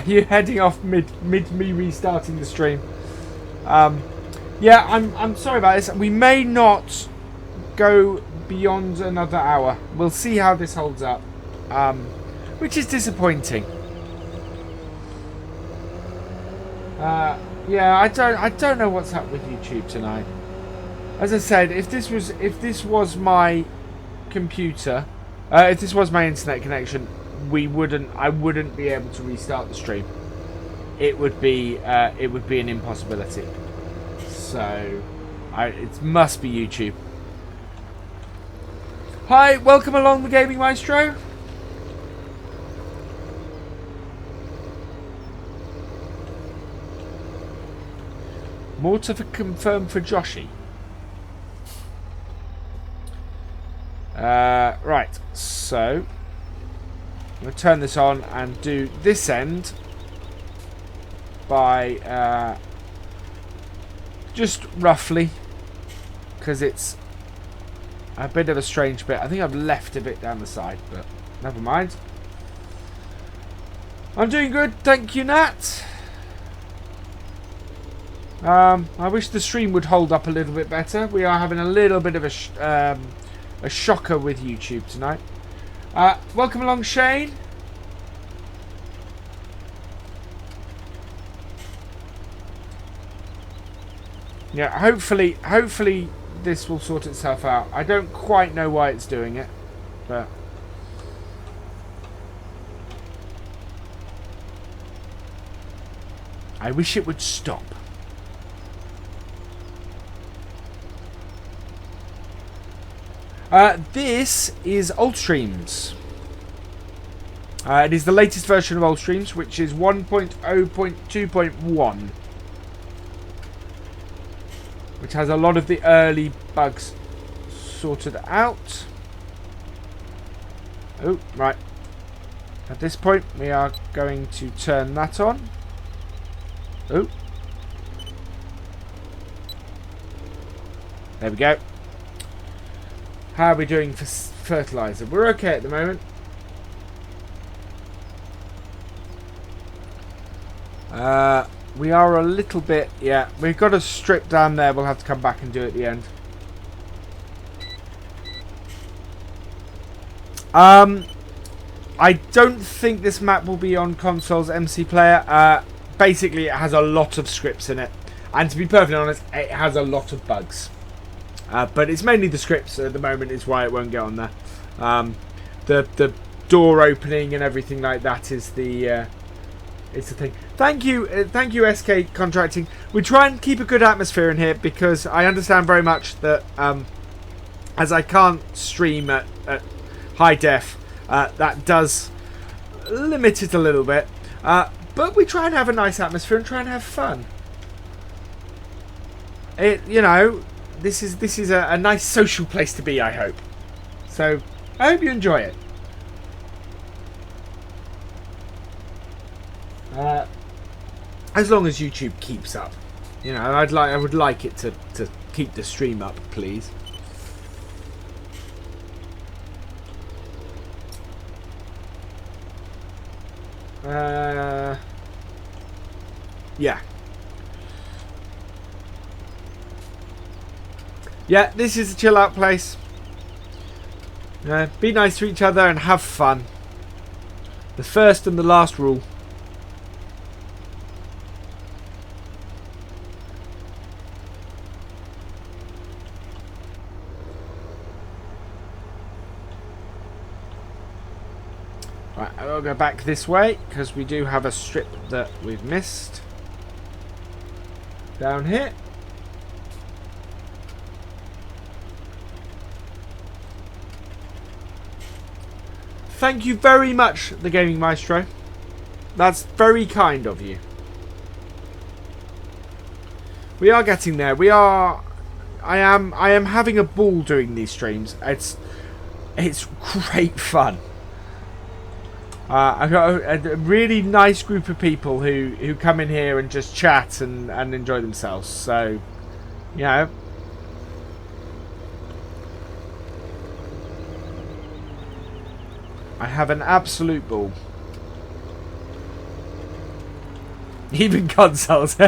You're heading off mid me restarting the stream. Yeah, I'm sorry about this. We may not go beyond another hour. We'll see how this holds up. Which is disappointing. Yeah, I don't know what's up with YouTube tonight. As I said, if this was my computer, if this was my internet connection, I wouldn't be able to restart the stream. It would be an impossibility. So, it must be YouTube. Hi, welcome along the Gaming Maestro. More to confirm for Joshy. Right, so I'm going to turn this on and do this end by just roughly, because it's a bit of a strange bit. I think I've left a bit down the side, but never mind. I'm doing good, thank you, Nat. I wish the stream would hold up a little bit better. We are having a little bit of a shocker with YouTube tonight. Welcome along, Shane. Yeah, hopefully this will sort itself out. I don't quite know why it's doing it, but I wish it would stop. This is Oldstreams. It is the latest version of Oldstreams, which is 1.0.2.1. Which has a lot of the early bugs sorted out. Oh, right. At this point, we are going to turn that on. Oh. There we go. How are we doing for fertilizer? We're okay at the moment. We are a little bit... Yeah, we've got a strip down there. We'll have to come back and do it at the end. I don't think this map will be on console's MC player. Basically, it has a lot of scripts in it. And to be perfectly honest, it has a lot of bugs. But it's mainly the scripts at the moment is why it won't get on there. The door opening and everything like that is the thing. Thank you, SK Contracting. We try and keep a good atmosphere in here because I understand very much that as I can't stream at high def, that does limit it a little bit. But we try and have a nice atmosphere and try and have fun. This is a nice social place to be, I hope. So, I hope you enjoy it. As long as YouTube keeps up. I would like it to keep the stream up, please. Yeah. Yeah, this is a chill out place. Be nice to each other and have fun. The first and the last rule. Right, I'll go back this way because we do have a strip that we've missed. Down here. Thank you very much, the Gaming Maestro. That's very kind of you. We are getting there. I am having a ball doing these streams. It's great fun. I've got a really nice group of people who come in here and just chat and enjoy themselves. So, I have an absolute ball. Even consoles.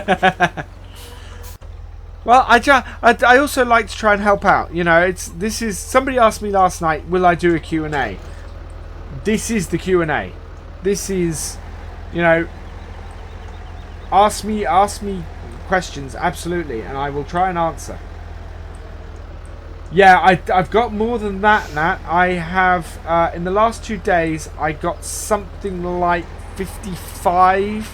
Well, I also like to try and help out. Somebody asked me last night, will I do a Q&A? This is the Q&A. This is, ask me questions, absolutely, and I will try and answer. Yeah, I've got more than that, Nat. I have, in the last 2 days, I got something like 55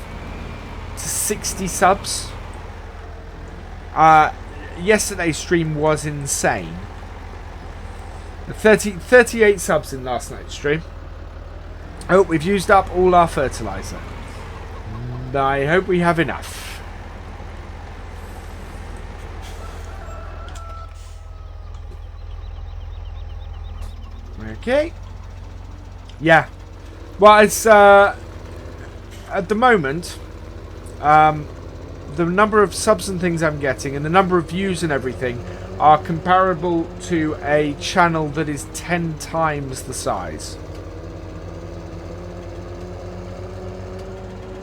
to 60 subs. Yesterday's stream was insane. 38 subs in last night's stream. Oh, we've used up all our fertilizer. I hope we have enough. Okay. Yeah. Well, it's at the moment, the number of subs and things I'm getting and the number of views and everything are comparable to a channel that is 10 times the size.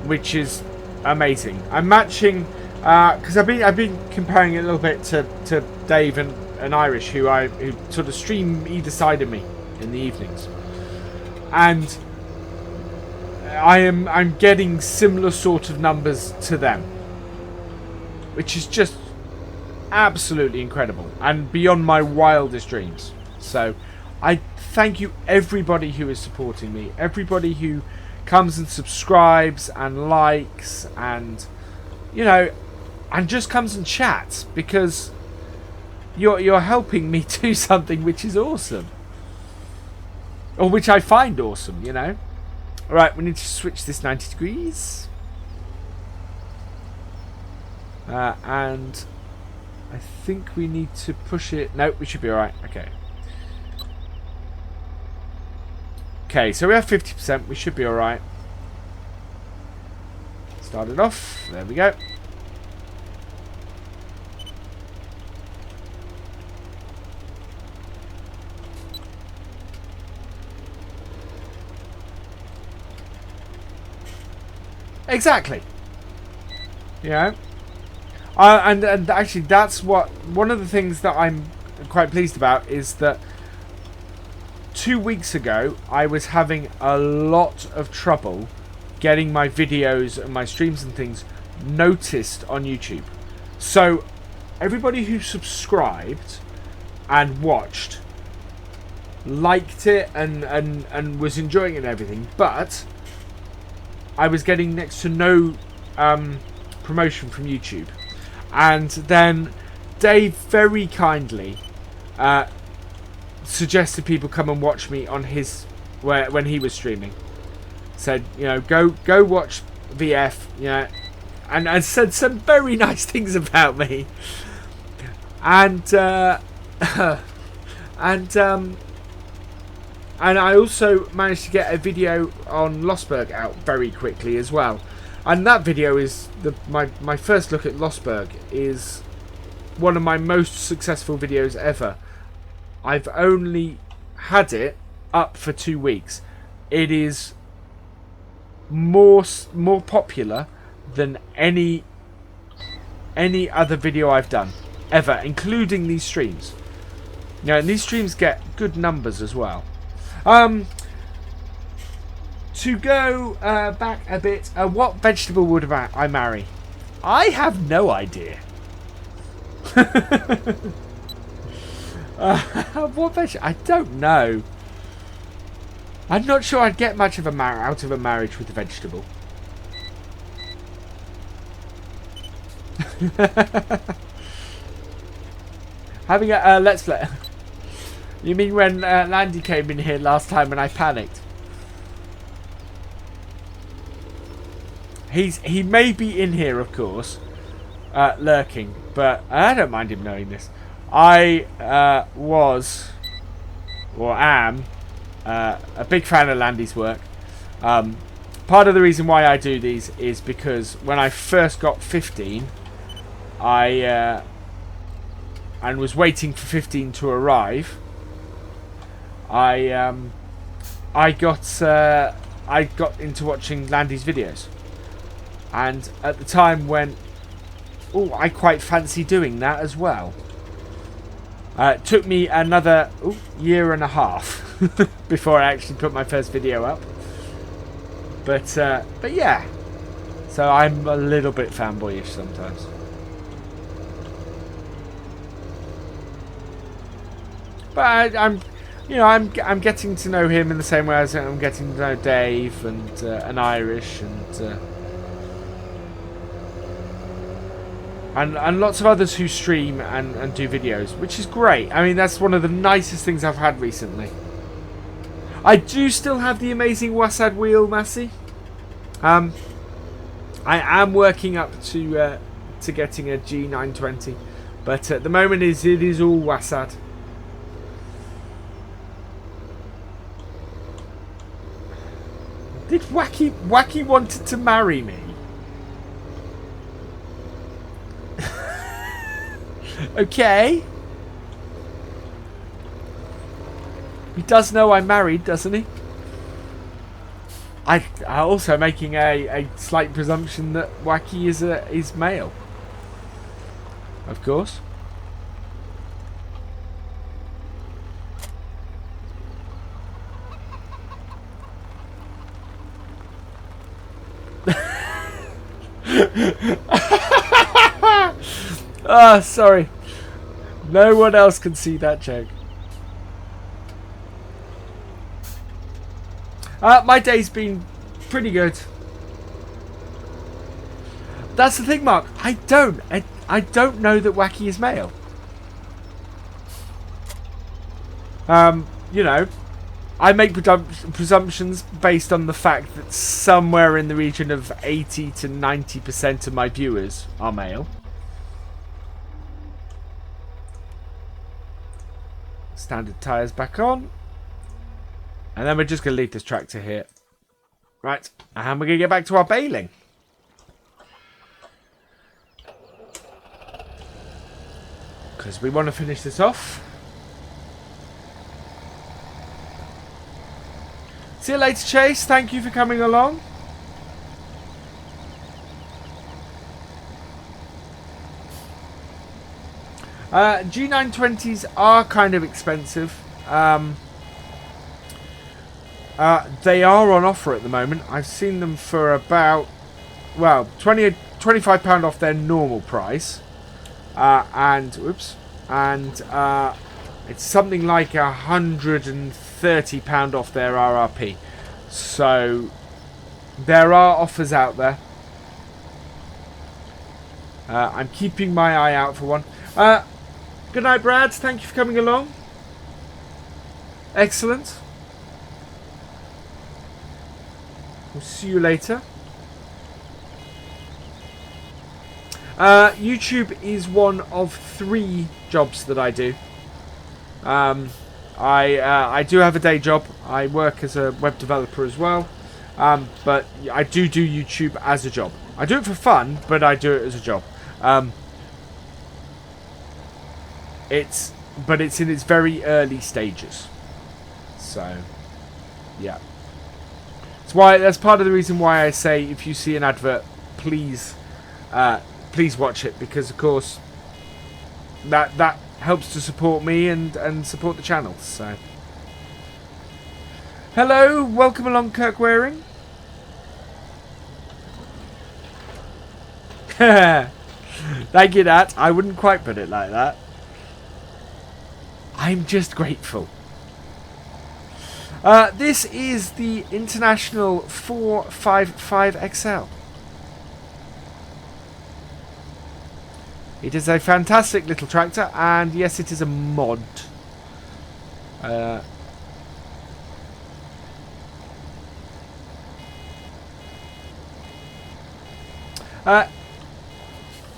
Which is amazing. I'm matching because I've been comparing it a little bit to Dave and Irish, who sort of stream either side of me in the evenings, and I'm getting similar sort of numbers to them, which is just absolutely incredible and beyond my wildest dreams. So I thank you everybody who is supporting me, everybody who comes and subscribes and likes and you know, and just comes and chats, because you're helping me do something which is awesome, or which I find awesome, you know. All right, we need to switch this 90 degrees, and I think we need to push it. No, we should be all right. Okay, so we have 50%. We should be all right. Start it off. There we go. Exactly. You know, and actually, that's one of the things that I'm quite pleased about is that 2 weeks ago I was having a lot of trouble getting my videos and my streams and things noticed on YouTube. So everybody who subscribed and watched liked it and was enjoying it and everything, but I was getting next to no promotion from YouTube. And then Dave very kindly suggested people come and watch me on his when he was streaming. Said, you know, go watch VF, you know, and said some very nice things about me. And and I also managed to get a video on Losberg out very quickly as well. And that video is my first look at Losberg is one of my most successful videos ever. I've only had it up for 2 weeks. It is more popular than any other video I've done ever, including these streams. You know, and these streams get good numbers as well. To go back a bit, what vegetable would I marry? I have no idea. What vegetable? I don't know. I'm not sure I'd get much of out of a marriage with a vegetable. Having a let's play. You mean when Landy came in here last time and I panicked? He may be in here, of course, lurking, but I don't mind him knowing this. I was, or am, a big fan of Landy's work. Part of the reason why I do these is because when I first got 15, and was waiting for 15 to arrive, I got into watching Landy's videos, and at the time went, oh, I quite fancy doing that as well. It took me another year and a half before I actually put my first video up, but yeah, so I'm a little bit fanboyish sometimes. But I'm getting to know him in the same way as I'm getting to know Dave and Irish and lots of others who stream and do videos, which is great. I mean, that's one of the nicest things I've had recently. I do still have the amazing Wasad wheel, Massey. I am working up to getting a G920, but at the moment it is all Wasad. Did Wacky wanted to marry me? Okay. He does know I'm married, doesn't he? I also making a slight presumption that Wacky is male. Of course. Ah, sorry. No one else can see that joke. My day's been pretty good. That's the thing, Mark. I don't know that Wacky is male. You know, I make presumptions based on the fact that somewhere in the region of 80 to 90% of my viewers are male. Standard tyres back on. And then we're just going to leave this tractor here. Right, and we're going to get back to our baling. Because we want to finish this off. See you later, Chase. Thank you for coming along. G920s are kind of expensive. They are on offer at the moment. I've seen them for about, well, £25 off their normal price. And it's something like £130 off their RRP. So there are offers out there. I'm keeping my eye out for one. Good night, Brad. Thank you for coming along. Excellent. We'll see you later. YouTube is one of 3 jobs that I do. I do have a day job. I work as a web developer as well. But I do YouTube as a job. I do it for fun, but I do it as a job. It's in its very early stages. So, yeah. That's part of the reason why I say if you see an advert, please watch it, because of course that helps to support me and support the channel. So, hello, welcome along, Kirk Waring. Thank you, Nat. I wouldn't quite put it like that. I'm just grateful. This is the International 455XL. It is a fantastic little tractor, and yes, it is a mod.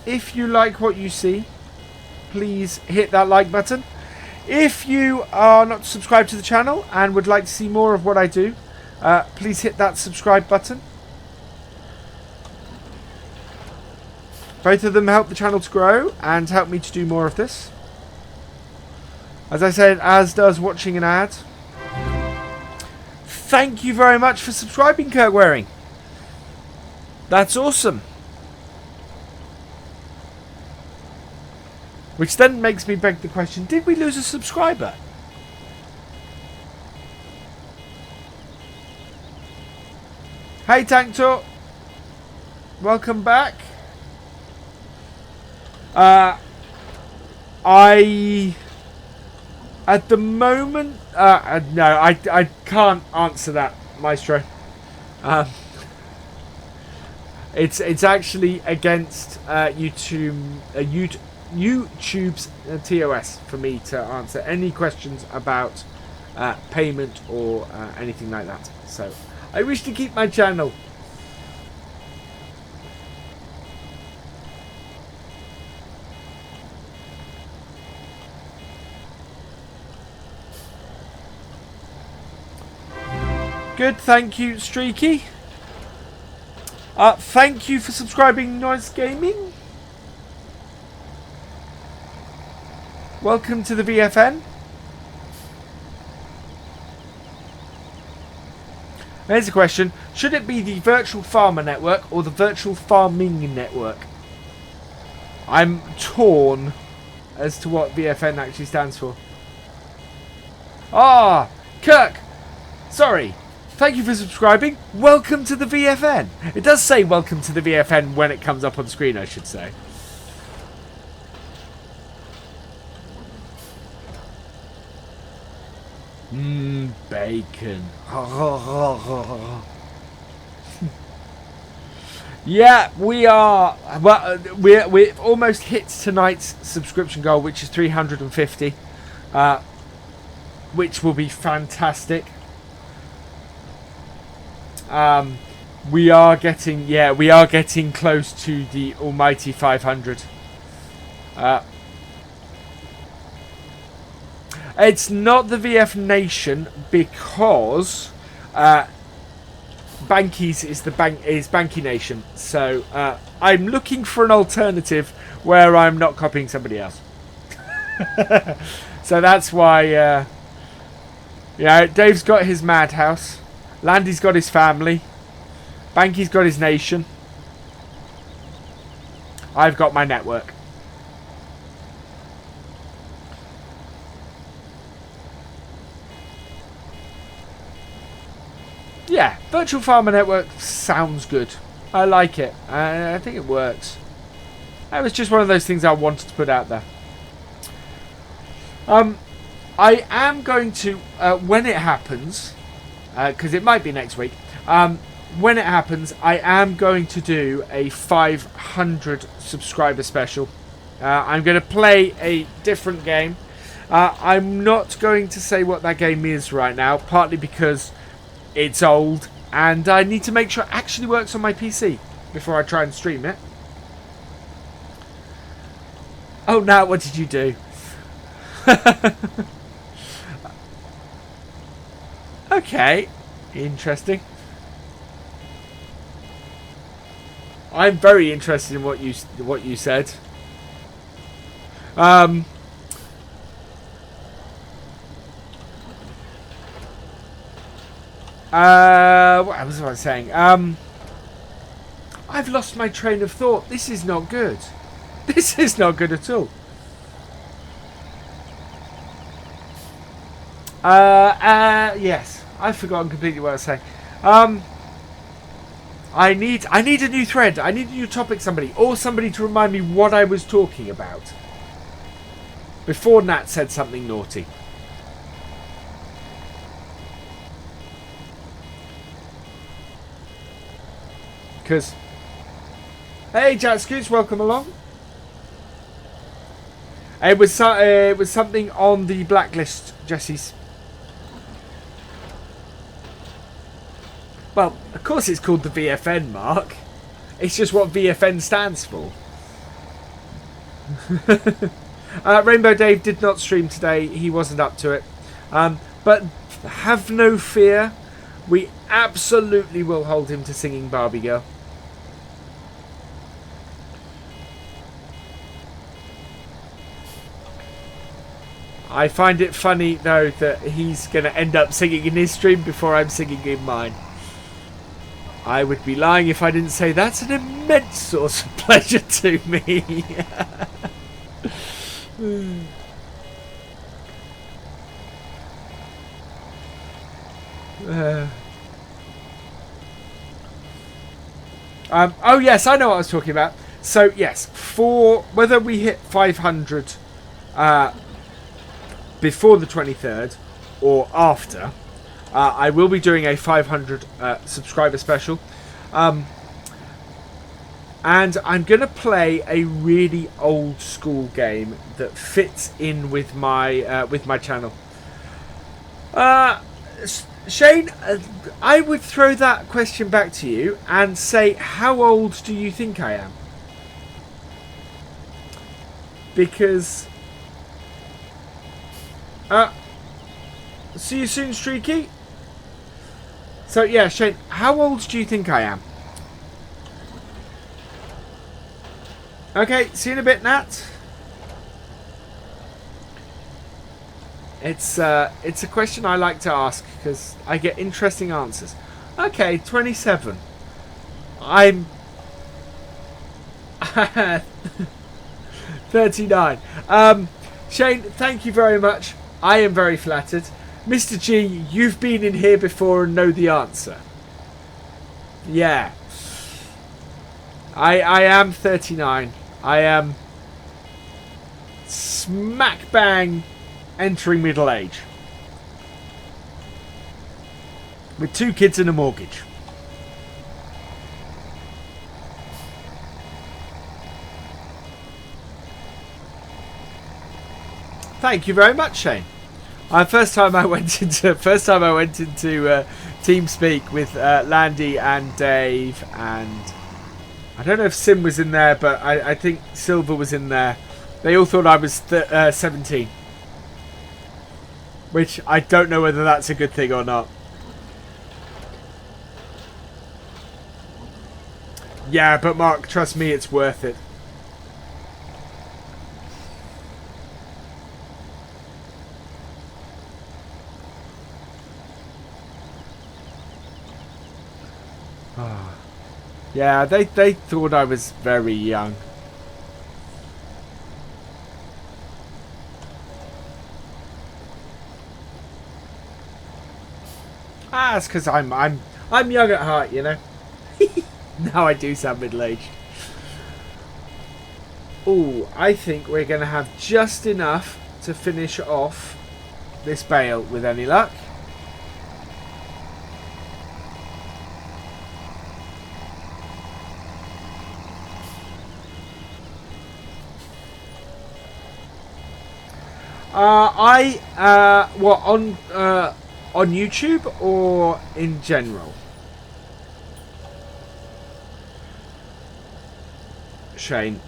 If you like what you see, please hit that like button. If you are not subscribed to the channel and would like to see more of what I do, please hit that subscribe button. Both of them help the channel to grow and help me to do more of this. As I said, as does watching an ad. Thank you very much for subscribing, Kirk Waring. That's awesome. Which then makes me beg the question, did we lose a subscriber? Hey, Tank Talk. Welcome back. At the moment, no, I can't answer that, Maestro. It's actually against YouTube's TOS for me to answer any questions about payment or anything like that. So I wish to keep my channel. Good, thank you, Streaky. Thank you for subscribing, Noise Gaming. Welcome to the VFN. Here's a question. Should it be the Virtual Farmer Network or the Virtual Farming Network? I'm torn as to what VFN actually stands for. Ah, Kirk. Sorry. Thank you for subscribing. Welcome to the VFN. It does say welcome to the VFN when it comes up on screen, I should say. Bacon. Yeah, we are. Well, we've almost hit tonight's subscription goal, which is 350, which will be fantastic. We are getting close to the almighty 500. It's not the VF Nation because Bankies is Banky Nation. So I'm looking for an alternative where I'm not copying somebody else. So that's why. Dave's got his madhouse. Landy's got his family. Banky's got his nation. I've got my network. Yeah, Virtual Farmer Network sounds good. I like it. I think it works. It was just one of those things I wanted to put out there. I am going to, when it happens, because it might be next week, when it happens, I am going to do a 500 subscriber special. I'm going to play a different game. I'm not going to say what that game is right now, partly because it's old and I need to make sure it actually works on my PC before I try and stream it. Oh, now what did you do? Okay, interesting. I'm very interested in what you said. What was I saying? I've lost my train of thought. This is not good. This is not good at all. Yes, I've forgotten completely what I was saying. I need a new thread. I need a new topic, somebody to remind me what I was talking about before Nat said something naughty. Because, hey, Jack Scoots, welcome along. It was something on the blacklist, Jesse's. Well, of course it's called the VFN, Mark. It's just what VFN stands for. Rainbow Dave did not stream today. He wasn't up to it. But have no fear. We absolutely will hold him to singing Barbie Girl. I find it funny, though, that he's going to end up singing in his stream before I'm singing in mine. I would be lying if I didn't say that's an immense source of pleasure to me. Oh yes, I know what I was talking about. So yes, for whether we hit 500 before the 23rd or after, I will be doing a 500 subscriber special, and I'm gonna play a really old school game that fits in with my channel. Shane, I would throw that question back to you and say, how old do you think I am? Because see you soon, Streaky. So yeah, Shane, how old do you think I am? Okay, see you in a bit, Nat. It's a question I like to ask because I get interesting answers. Okay, 27. I'm 39. Shane, thank you very much. I am very flattered. Mr. G, you've been in here before and know the answer. Yeah. I am 39. I am smack bang entering middle age. With 2 kids and a mortgage. Thank you very much, Shane. First time I went into TeamSpeak with Landy and Dave, and I don't know if Sim was in there, but I think Silver was in there. They all thought I was 17, which I don't know whether that's a good thing or not. Yeah, but Mark, trust me, it's worth it. Oh. Yeah, they thought I was very young. Ah, it's because I'm young at heart, you know. Now I do sound middle-aged. Oh, I think we're going to have just enough to finish off this bale with any luck. What on YouTube or in general? Shane.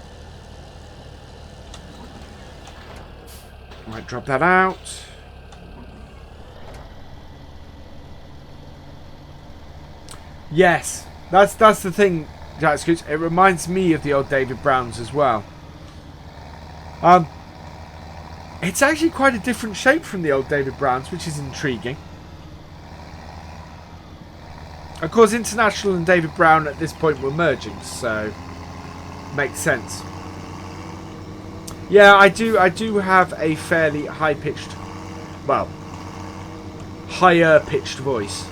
Might drop that out. Yes, that's the thing, Jack Scoots. It reminds me of the old David Browns as well. It's actually quite a different shape from the old David Browns, which is intriguing. Of course, International and David Brown at this point were merging, so makes sense. Yeah, I do have a fairly high-pitched, well, higher-pitched voice.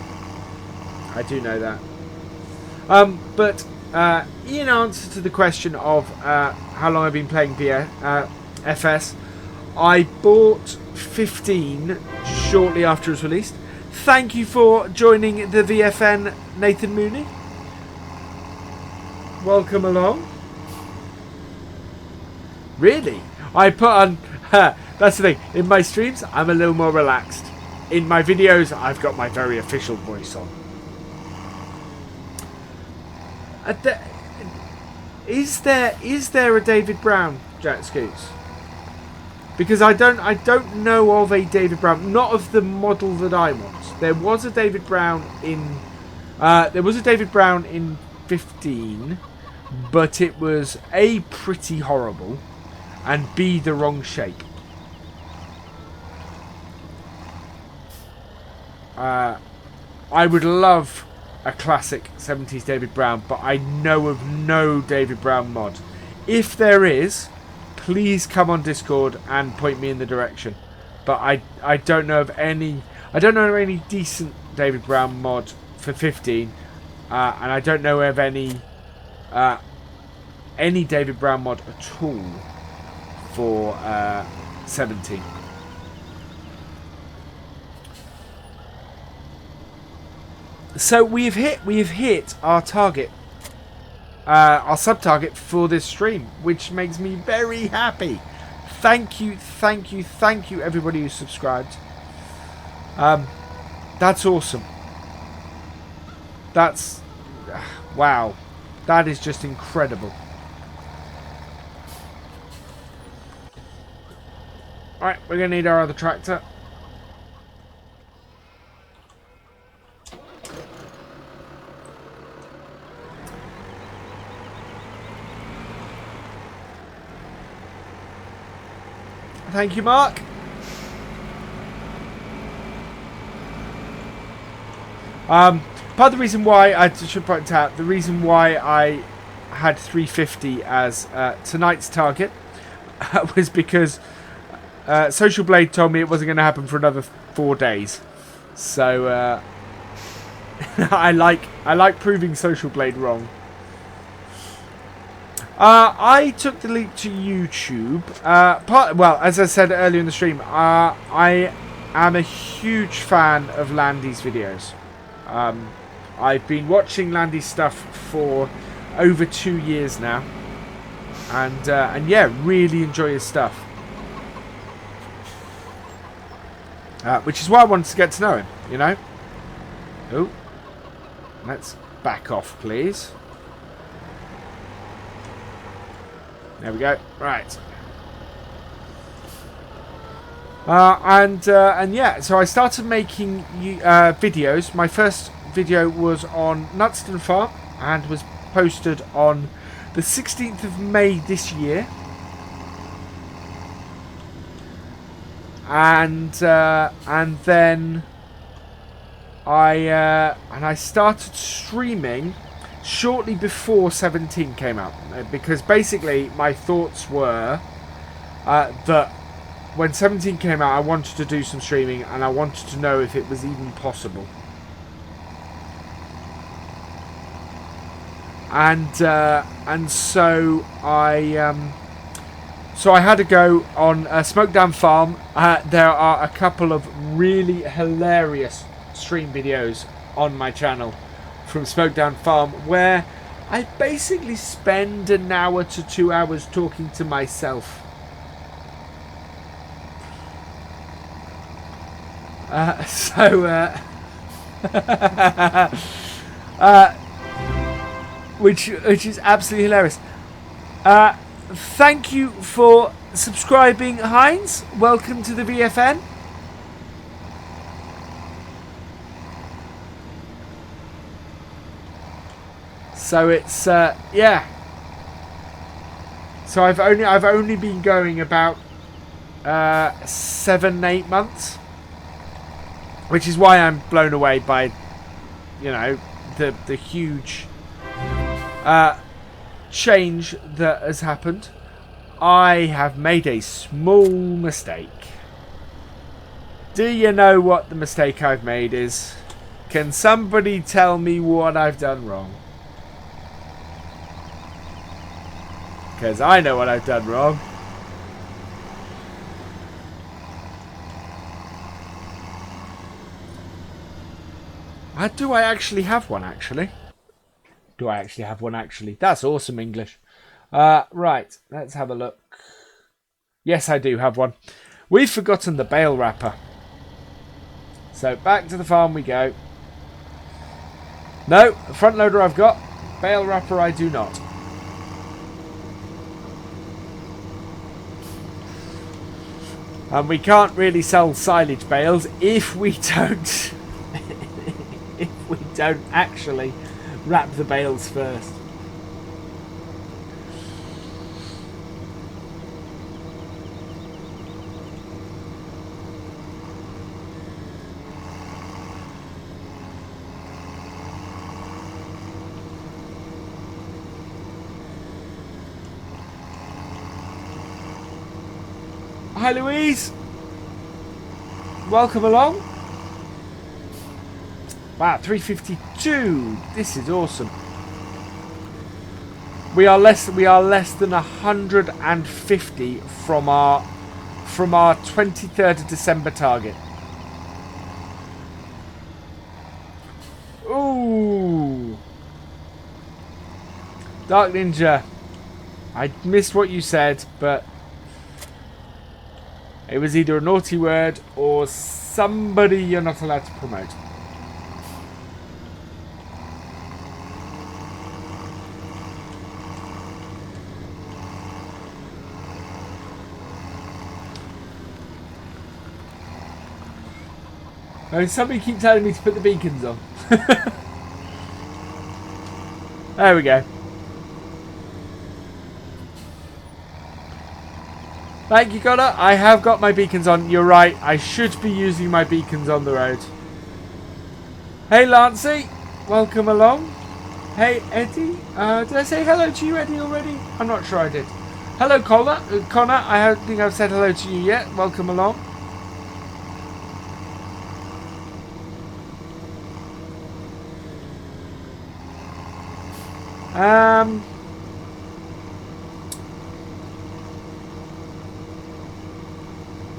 I do know that. But in answer to the question of how long I've been playing FS, I bought 15 shortly after it was released. Thank you for joining the VFN, Nathan Mooney. Welcome along. Really? I put on... that's the thing. In my streams, I'm a little more relaxed. In my videos, I've got my very official voice on. Is there a David Brown, Jack Scoots? Because I don't know of a David Brown, not of the model that I want. There was a David Brown in 15, but it was A, pretty horrible, and B, the wrong shape. I would love a classic 70s David Brown, but I know of no David Brown mod. If there is, please come on Discord and point me in the direction. But I don't know of any. I don't know of any decent David Brown mod for 15, and I don't know of any David Brown mod at all for 17. So we've hit our target. Our sub-target for this stream, which makes me very happy. Thank you, everybody who subscribed. That's awesome. That's... wow. That is just incredible. Alright, we're going to need our other tractor. Thank you, Mark. Part of the reason why I should point out the reason why I had 350 as tonight's target was because Social Blade told me it wasn't going to happen for another 4 days. So I like proving Social Blade wrong. I took the leap to YouTube. Well, as I said earlier in the stream, I am a huge fan of Landy's videos. I've been watching Landy's stuff for over 2 years now, and yeah, really enjoy his stuff. which is why I wanted to get to know him, you know. Oh, let's back off, please. There we go. Right. And yeah, so I started making videos. My first video was on Nutston Farm and was posted on the 16th of May this year. And then I started streaming shortly before 17 came out, because basically my thoughts were that when 17 came out, I wanted to do some streaming and I wanted to know if it was even possible. And so I had to go on Smokdown Farm. There are a couple of really hilarious stream videos on my channel from Smokdown Farm where I basically spend an hour to 2 hours talking to myself. Which is absolutely hilarious. Thank you for subscribing, Heinz. Welcome to the VFN. So it's yeah. So I've only been going about 7-8 months, which is why I'm blown away by, you know, the huge change that has happened. I have made a small mistake. Do you know what the mistake I've made is? Can somebody tell me what I've done wrong? Because I know what I've done wrong. Do I actually have one, actually? Do I actually have one, actually? That's awesome English. Right, let's have a look. Yes, I do have one. We've forgotten the bale wrapper. So back to the farm we go. No, front loader I've got. Bale wrapper I do not. And we can't really sell silage bales if we don't if we don't actually wrap the bales first. Hi Louise, welcome along. Wow, 352. This is awesome. We are less than 150 from our 23rd of December target. Ooh, Dark Ninja. I missed what you said, but it was either a naughty word or somebody you're not allowed to promote. Oh, somebody keep telling me to put the beacons on. There we go. Thank you, Connor. I have got my beacons on. You're right. I should be using my beacons on the road. Hey, Lancey. Welcome along. Hey, Eddie. Did I say hello to you, Eddie, already? I'm not sure I did. Hello, Connor. Connor, I don't think I've said hello to you yet. Welcome along.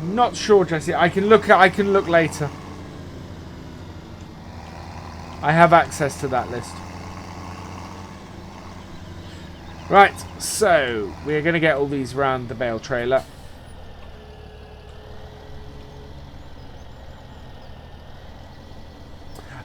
Not sure, Jesse. I can look later. I have access to that list. Right, so we're going to get all these around the bale trailer.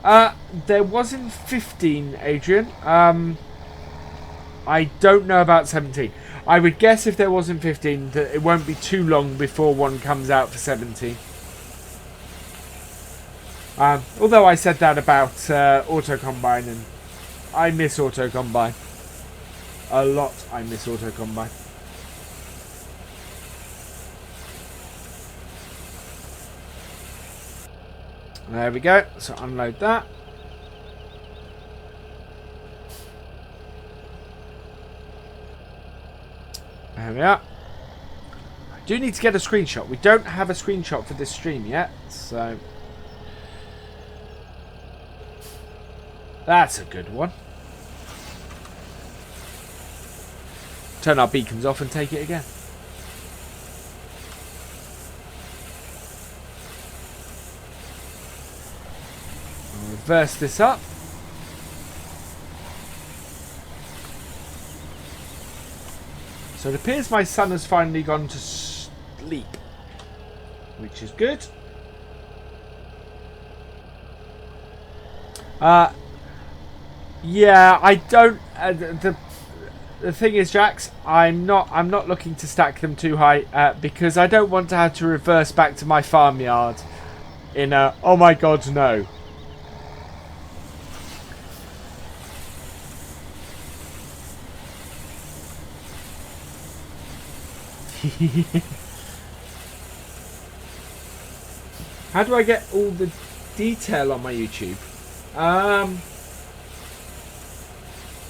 There was in 15, Adrian. I don't know about 17. I would guess if there was in 15 that it won't be too long before one comes out for 17. Although I said that about Auto Combine, and I miss Auto Combine. A lot I miss Auto Combine. There we go. So unload that. There we are. I do need to get a screenshot. We don't have a screenshot for this stream yet, so that's a good one. Turn our beacons off and take it again. I'll reverse this up. So it appears my son has finally gone to sleep, which is good. Yeah, I don't. The thing is, Jax, I'm not looking to stack them too high because I don't want to have to reverse back to my farmyard in a oh my god no. How do I get all the detail on my YouTube?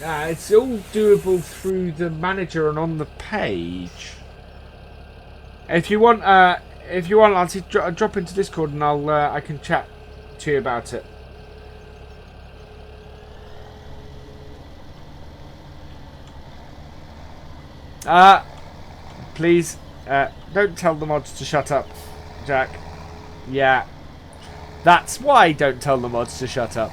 It's all doable through the manager and on the page. If you want, Lancy, drop into Discord and I can chat to you about it. Please, don't tell the mods to shut up, Jack. Yeah, that's why don't tell the mods to shut up.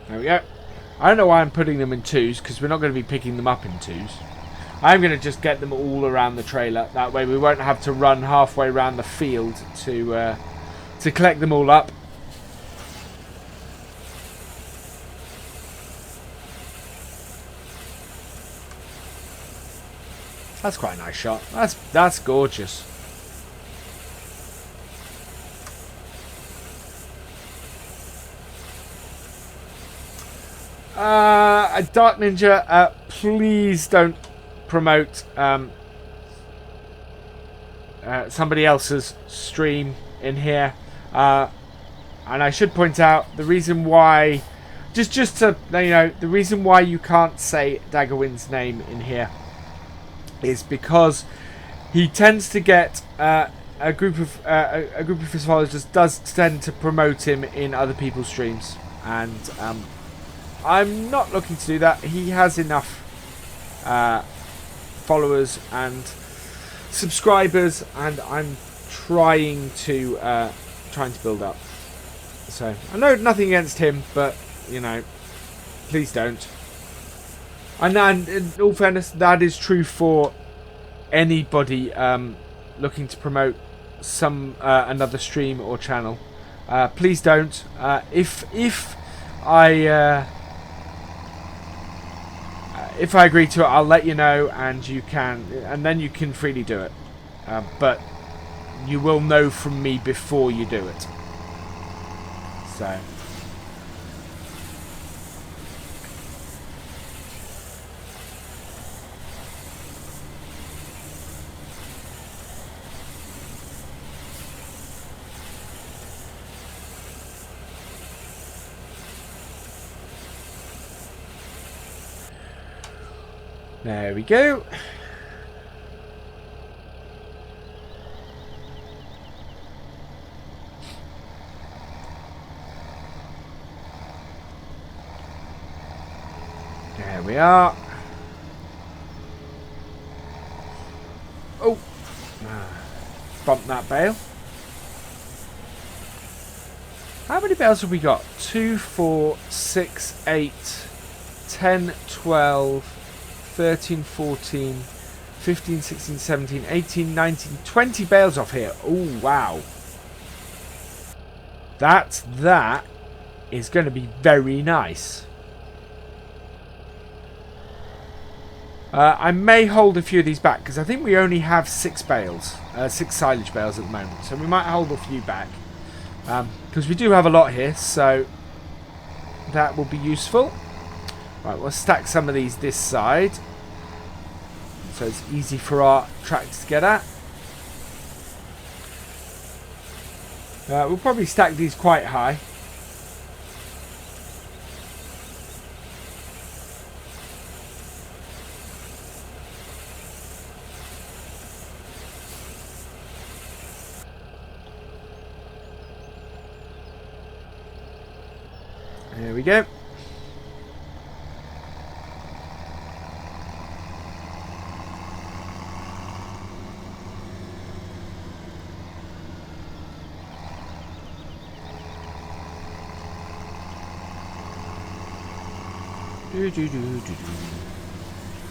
There we go. I don't know why I'm putting them in twos, because we're not going to be picking them up in twos. I'm going to just get them all around the trailer. That way we won't have to run halfway around the field to collect them all up. That's quite a nice shot. That's gorgeous. Dark Ninja, please don't promote somebody else's stream in here. And I should point out the reason why, just to you know, the reason why you can't say Daggerwind's name in here is because he tends to get a group of his followers does tend to promote him in other people's streams, and I'm not looking to do that. He has enough followers and subscribers, and I'm trying to build up. So I know nothing against him, but you know, please don't. And in all fairness, that is true for anybody looking to promote another stream or channel. Please don't. If I agree to it, I'll let you know, and then you can freely do it. But you will know from me before you do it. So. There we go. There we are. bump that bale. How many bales have we got? 2, 4, 6, 8, 10, 12, 13, 14, 15, 16, 17, 18, 19, 20 bales off here. Oh, wow. That is going to be very nice. I may hold a few of these back because I think we only have 6 bales, 6 silage bales at the moment. So we might hold a few back because we do have a lot here. So that will be useful. Right, we'll stack some of these this side so it's easy for our tractor to get at. We'll probably stack these quite high. There we go.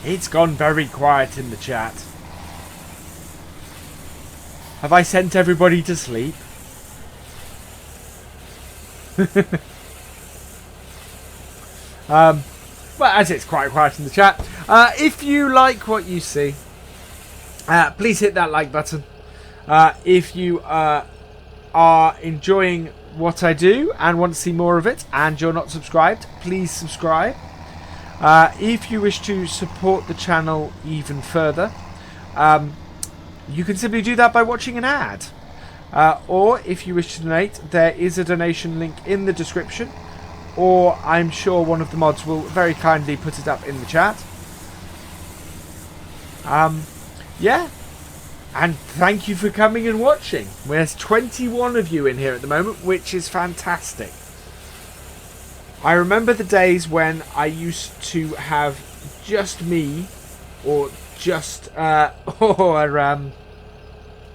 It's gone very quiet in the chat. Have I sent everybody to sleep? Well, as it's quite quiet in the chat, if you like what you see, please hit that like button. If you are enjoying what I do and want to see more of it and you're not subscribed, please subscribe. If you wish to support the channel even further, you can simply do that by watching an ad. Or if you wish to donate, there is a donation link in the description, or I'm sure one of the mods will very kindly put it up in the chat. Yeah, and thank you for coming and watching. There's 21 of you in here at the moment, which is fantastic. I remember the days when I used to have just me, or just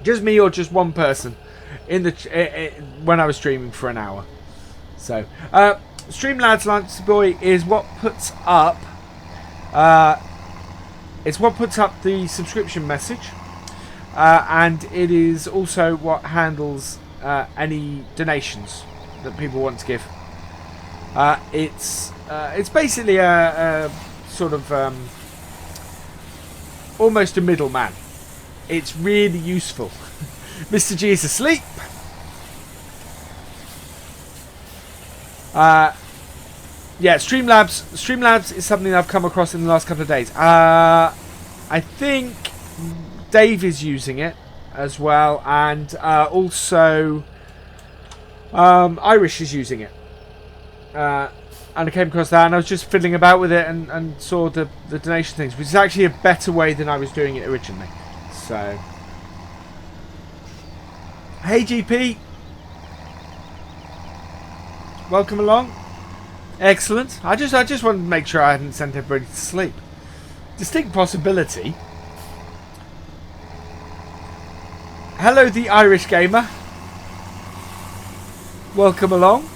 just me, or just one person in the when I was streaming for an hour. So, Streamlad's Lance Boy is what puts up. It's what puts up the subscription message, and it is also what handles any donations that people want to give. It's basically a sort of almost a middleman. It's really useful. Mr. G is asleep. Yeah, Streamlabs is something I've come across in the last couple of days. I think Dave is using it as well, and also Irish is using it. And I came across that, and I was just fiddling about with it and saw the donation things, which is actually a better way than I was doing it originally. So, hey GP, welcome along. Excellent. I just wanted to make sure I hadn't sent everybody to sleep. Distinct possibility. Hello, the Irish gamer. Welcome along.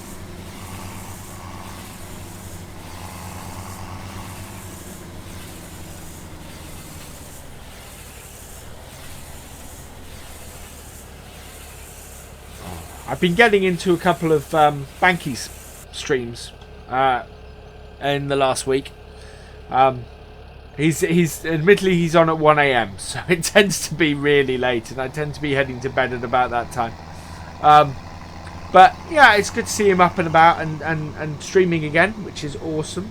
I've been getting into a couple of Banky's streams in the last week. He's admittedly he's on at 1 AM, so it tends to be really late, and I tend to be heading to bed at about that time. But yeah, it's good to see him up and about and streaming again, which is awesome,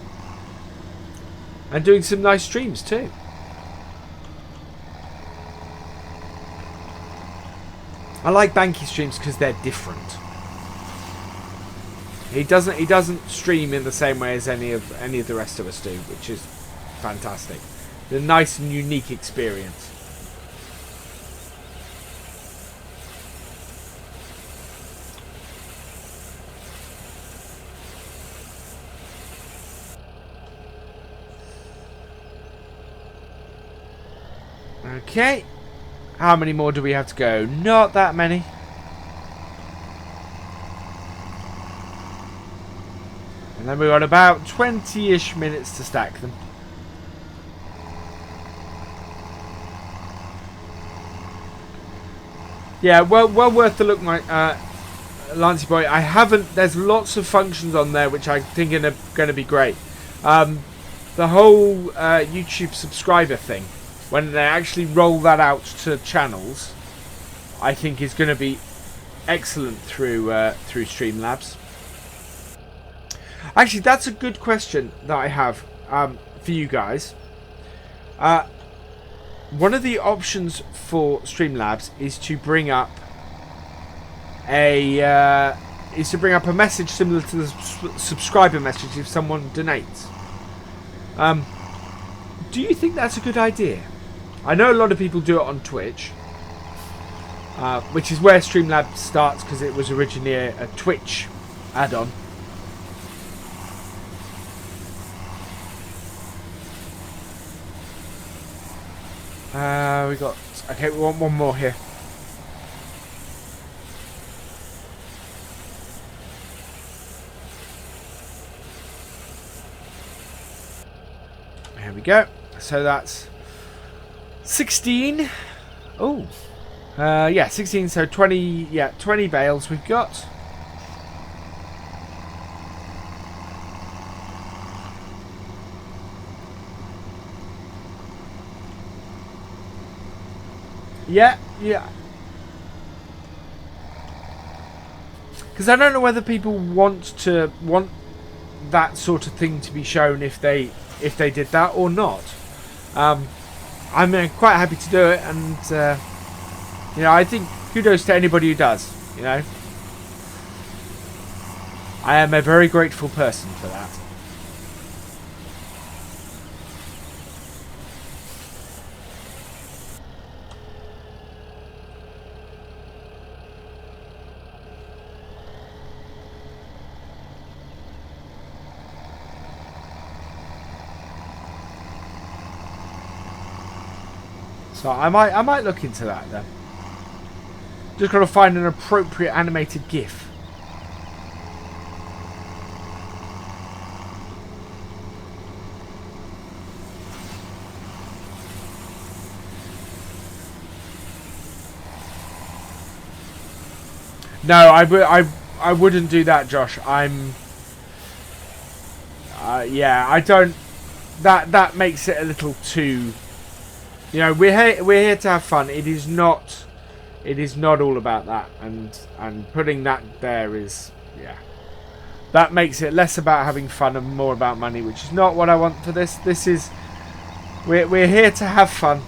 and doing some nice streams too. I like Banky streams because they're different. He doesn't stream in the same way as any of the rest of us do, which is fantastic. It's a nice and unique experience. Okay. How many more do we have to go? Not that many. And then we've got about 20-ish minutes to stack them. Yeah, well worth the look, my Lancey boy. I haven't. There's lots of functions on there which I think are going to be great. The whole YouTube subscriber thing, when they actually roll that out to channels, I think is going to be excellent through Streamlabs. Actually, that's a good question that I have for you guys. One of the options for Streamlabs is to bring up a message similar to the subscriber message if someone donates. Do you think that's a good idea? I know a lot of people do it on Twitch, which is where Streamlabs starts because it was originally a Twitch add-on. We got... Okay, we want one more here. There we go. So that's 16. Oh. Yeah, 16. So 20... Yeah, 20 bales we've got. Yeah. Because I don't know whether people want that sort of thing to be shown if they did that or not. I'm quite happy to do it, and I think kudos to anybody who does. I am a very grateful person for that. So I might look into that then. Just got to find an appropriate animated GIF. No, I wouldn't do that, Josh. Yeah, I don't. That makes it a little too. We're here to have fun. It is not all about that, and putting that there is, yeah, that makes it less about having fun and more about money, which is not what I want for this. This is, we're here to have fun.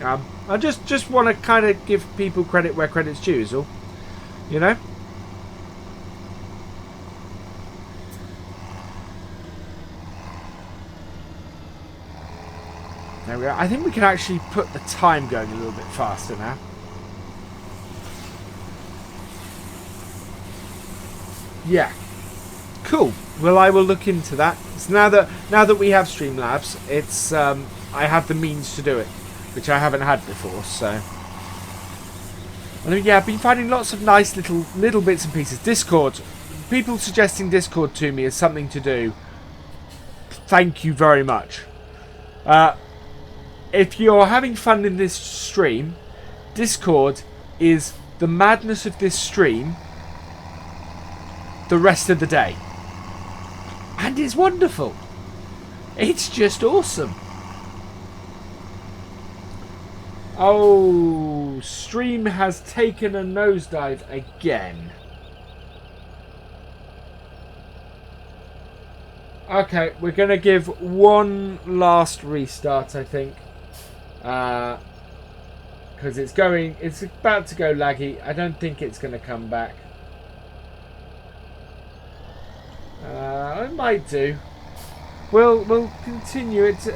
I just want to kind of give people credit where credit's due, is all. There we are. I think we can actually put the time going a little bit faster now. Yeah. Cool. Well, I will look into that. So now that we have Streamlabs, it's I have the means to do it, which I haven't had before. So, yeah, I've been finding lots of nice little bits and pieces. Discord. People suggesting Discord to me is something to do. Thank you very much. If you're having fun in this stream, Discord is the madness of this stream the rest of the day. And it's wonderful. It's just awesome. Oh, stream has taken a nosedive again. Okay, we're going to give one last restart, I think. Because it's about to go laggy. I don't think it's going to come back. It might do. We'll continue. Is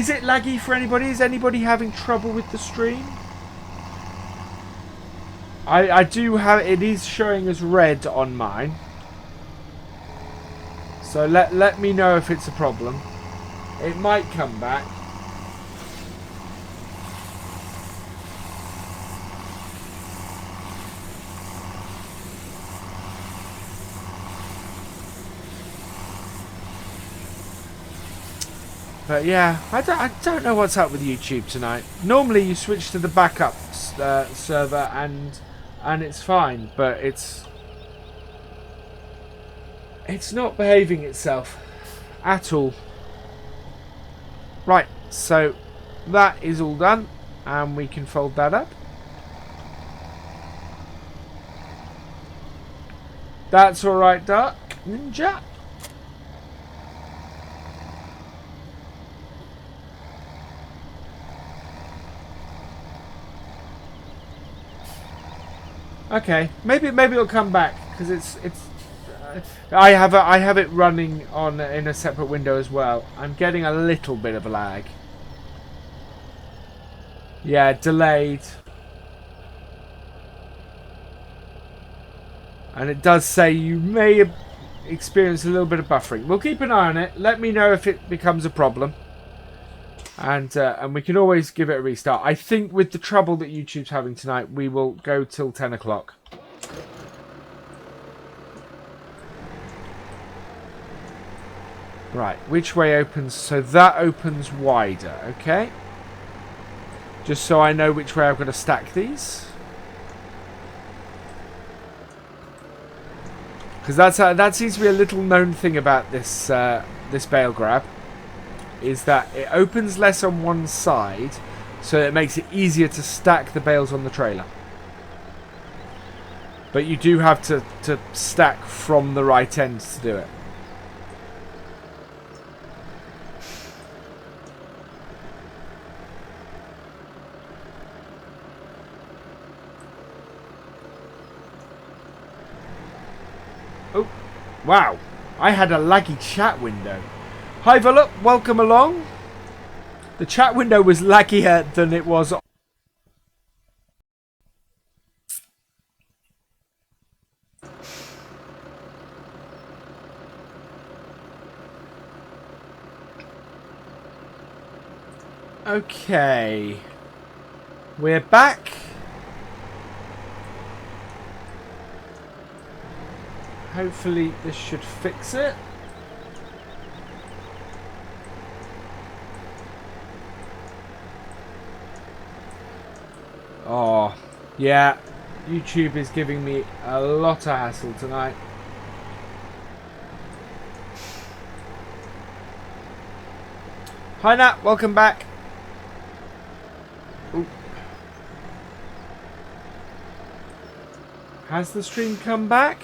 it laggy for anybody? Is anybody having trouble with the stream? I do have. It is showing as red on mine. So let me know if it's a problem. It might come back. But yeah, I don't know what's up with YouTube tonight. Normally you switch to the backup server and it's fine, but it's not behaving itself at all. Right, so that is all done, and we can fold that up. That's all right, Dark Ninja. Okay, maybe it'll come back because it's. I have it running on in a separate window as well. I'm getting a little bit of a lag. Yeah, delayed. And it does say you may experience a little bit of buffering. We'll keep an eye on it. Let me know if it becomes a problem. And we can always give it a restart. I think with the trouble that YouTube's having tonight, we will go till 10 o'clock. Right, which way opens? So that opens wider, okay? Just so I know which way I've got to stack these. Because that seems to be a little known thing about this this bale grab, is that it opens less on one side, so it makes it easier to stack the bales on the trailer. But you do have to stack from the right end to do it. Oh, wow. I had a laggy chat window. Hi Volop, welcome along. The chat window was laggier than it was. Okay. We're back. Hopefully this should fix it. Oh, yeah. YouTube is giving me a lot of hassle tonight. Hi Nat, welcome back. Ooh. Has the stream come back?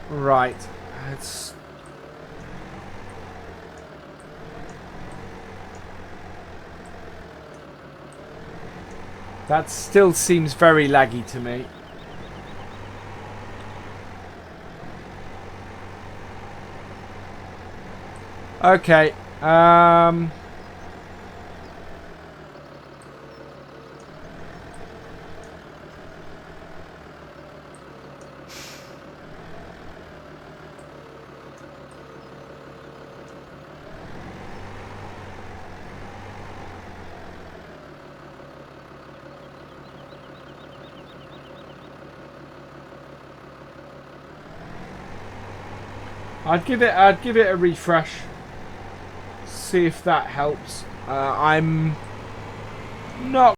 Right. That still seems very laggy to me. Okay. I'd give it a refresh. See if that helps. I'm not